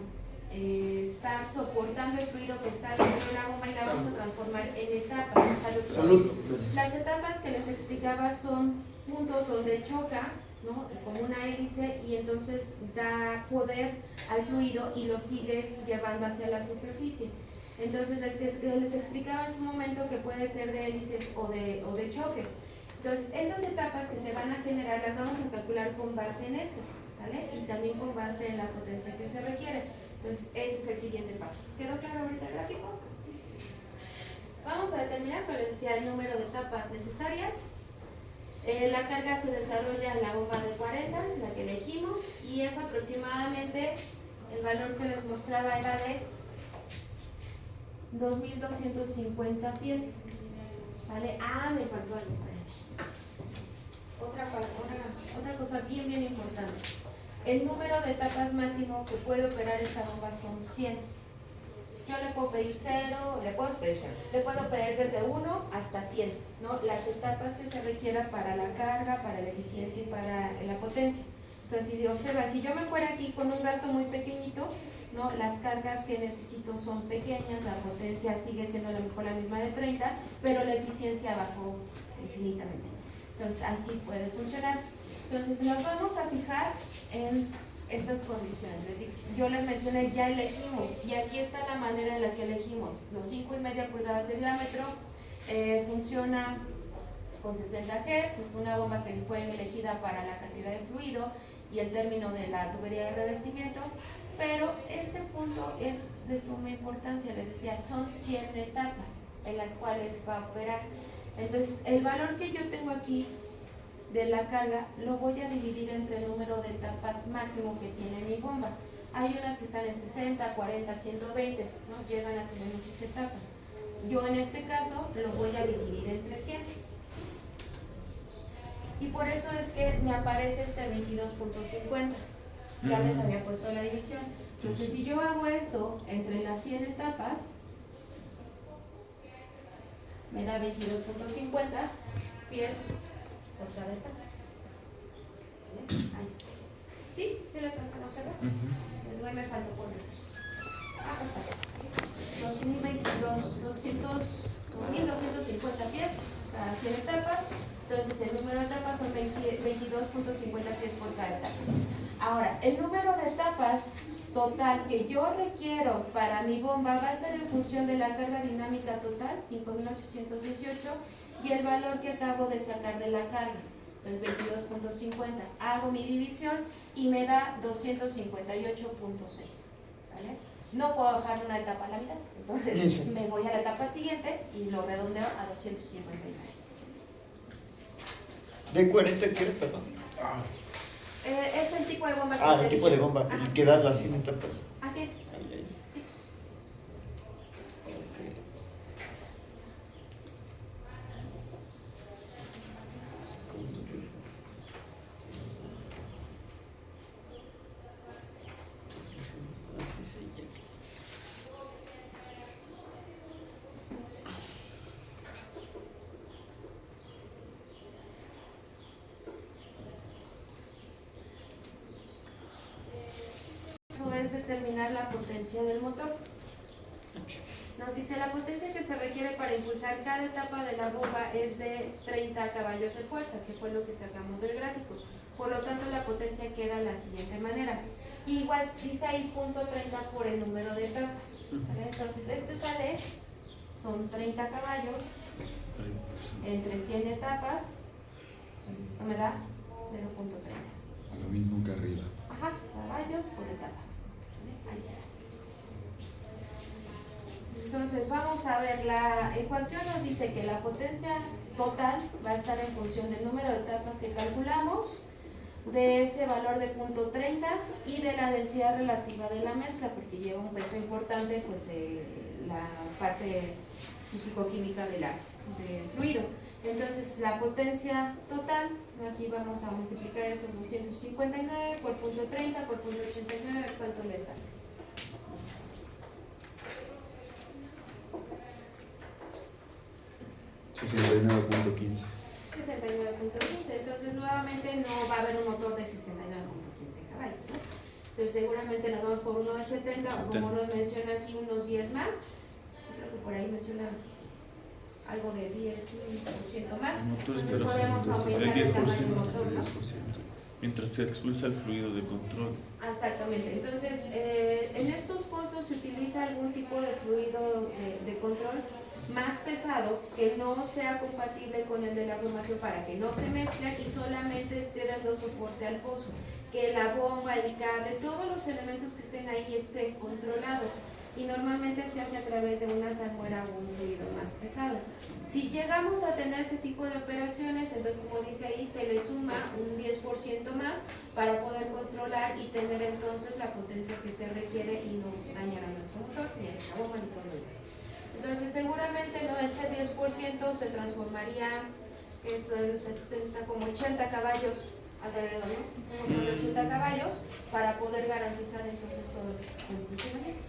S1: estar soportando el fluido que está dentro de la bomba y la vamos a transformar en etapas.
S3: Salud.
S1: Las etapas que les explicaba son puntos donde choca, ¿no?, como una hélice, y entonces da poder al fluido y lo sigue llevando hacia la superficie. Entonces les explicaba en su momento que puede ser de hélices o de choque. Entonces esas etapas que se van a generar las vamos a calcular con base en esto, ¿vale? Y también con base en la potencia que se requiere. Entonces ese es el siguiente paso. ¿Quedó claro ahorita el gráfico? Vamos a determinar, como les decía, el número de etapas necesarias. La carga se desarrolla en la bomba de 40, la que elegimos, y es aproximadamente, el valor que les mostraba era de 2250 pies. ¿Sale? Ah, me faltó algo. Otra cosa bien importante. El número de etapas máximo que puede operar esta bomba son 100. Yo le puedo pedir 0, le puedo pedir desde 1 hasta 100, ¿no? Las etapas que se requieran para la carga, para la eficiencia y para la potencia. Entonces, si observan, si yo me fuera aquí con un gasto muy pequeñito, ¿no?, las cargas que necesito son pequeñas, la potencia sigue siendo a lo mejor la misma de 30, pero la eficiencia bajó infinitamente. Entonces, así puede funcionar. Entonces, nos vamos a fijar en estas condiciones. Yo les mencioné, ya elegimos, y aquí está la manera en la que elegimos. Los 5,5 pulgadas de diámetro, funciona con 60 Hz, es una bomba que fue elegida para la cantidad de fluido y el término de la tubería de revestimiento, pero este punto es de suma importancia. Les decía, son 100 etapas en las cuales va a operar. Entonces, el valor que yo tengo aquí de la carga lo voy a dividir entre el número de etapas máximo que tiene mi bomba. Hay unas que están en 60, 40, 120, ¿no?, llegan a tener muchas etapas. Yo en este caso lo voy a dividir entre 100. Y por eso es que me aparece este 22.50. Ya les había puesto la división. Entonces, si yo hago esto entre las 100 etapas, me da 22.50 pies por cada etapa. Ahí está. ¿Sí? ¿Sí lo alcanzan a observar? Pues bueno, me faltó por decir. Acá está. 2250 pies cada 100 etapas. Entonces, el número de etapas son 22.50 pies por cada etapa. Ahora, el número de etapas total que yo requiero para mi bomba va a estar en función de la carga dinámica total, 5.818, y el valor que acabo de sacar de la carga, el 22.50. Hago mi división y me da 258.6. ¿Vale? no puedo dejar una etapa a la mitad. Entonces me voy a la etapa siguiente y lo redondeo a 259.
S5: ¿De 40 qué? Perdón.
S1: Es el tipo de bomba que
S5: Ah,
S1: se
S5: el tipo de
S1: elige.
S5: bomba.
S1: Ajá.
S5: El que das las 100 etapas.
S1: Así es.
S5: Ay, ay.
S1: Sí.
S5: Ok.
S1: Eso es determinar la potencia del motor. Nos dice la potencia que se requiere para impulsar cada etapa de la bomba es de 30 caballos de fuerza, que fue lo que sacamos del gráfico. Por lo tanto, la potencia queda de la siguiente manera. Igual dice ahí punto 30 por el número de etapas. ¿Vale? Entonces, este sale, son 30 caballos entre 100 etapas. Entonces, esto me da 0.30.
S6: A lo mismo que arriba.
S1: Ajá, caballos por etapa. ¿Vale? Ahí está. Entonces vamos a ver, la ecuación nos dice que la potencia total va a estar en función del número de etapas que calculamos, de ese valor de punto 30 y de la densidad relativa de la mezcla, porque lleva un peso importante pues la parte físico-química del fluido. Entonces la potencia total, aquí vamos a multiplicar esos 259 por punto 30 por punto 89, ¿cuánto le sale?
S6: 69.15.
S1: 69.15, entonces nuevamente no va a haber un motor de 69.15 caballos, ¿no? Entonces seguramente nos vamos por uno de 70 o como nos menciona aquí unos 10 más, yo creo que por ahí menciona algo de 10% más,
S4: El motor es
S1: entonces
S4: de
S1: podemos aumentar el
S4: 10%,
S1: tamaño del motor, ¿no?
S4: mientras se expulsa el fluido de control.
S1: Exactamente, entonces en estos pozos se utiliza algún tipo de fluido de control más pesado que no sea compatible con el de la formación para que no se mezcle y solamente esté dando soporte al pozo, que la bomba, el cable, todos los elementos que estén ahí estén controlados y normalmente se hace a través de una salmuera o un fluido más pesado. Si llegamos a tener este tipo de operaciones, entonces como dice ahí, se le suma un 10% más para poder controlar y tener entonces la potencia que se requiere y no dañar a nuestro motor, ni a nuestra bomba ni todo lo demás. Entonces seguramente ¿no? Ese 10% se transformaría, que es 70, como 80 caballos alrededor, ¿no? Un motor de 80 caballos para poder garantizar entonces todo el funcionamiento.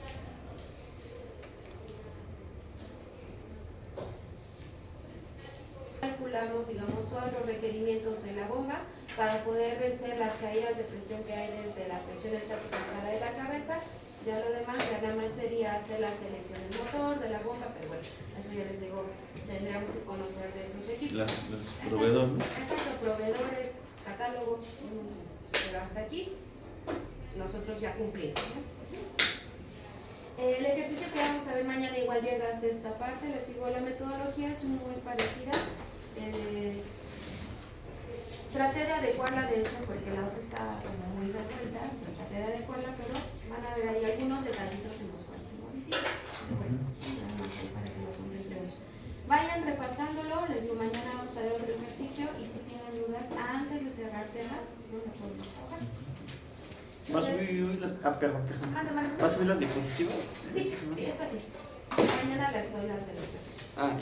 S1: Calculamos, digamos, todos los requerimientos de la bomba para poder vencer las caídas de presión que hay desde la presión estática hasta de la cabeza. Ya lo demás, ya nada más sería hacer la selección del motor, de la bomba, pero bueno, eso ya les digo, tendríamos que conocer de esos equipos.
S4: Los proveedores, ¿no?
S1: Exacto, proveedores, catálogos, pero hasta aquí nosotros ya cumplimos, ¿no? El ejercicio que vamos a ver mañana igual llega hasta esta parte, les digo, la metodología es muy parecida. Traté de adecuarla, de hecho, porque la otra está como muy revuelta, pues traté de adecuarla, pero van a ver ahí algunos detallitos en los cuales se modifican. Bueno, nada más ahí para que lo contemplemos. Vayan repasándolo, les digo, mañana vamos a ver otro ejercicio y si tienen dudas, antes de cerrar tema, no me podemos trabajar.
S5: ¿Vas a subir las... perdón. ¿Vas a subir las diapositivas?
S1: Sí, sí, esta sí. Mañana les doy las de los ejercicios.
S5: Ah,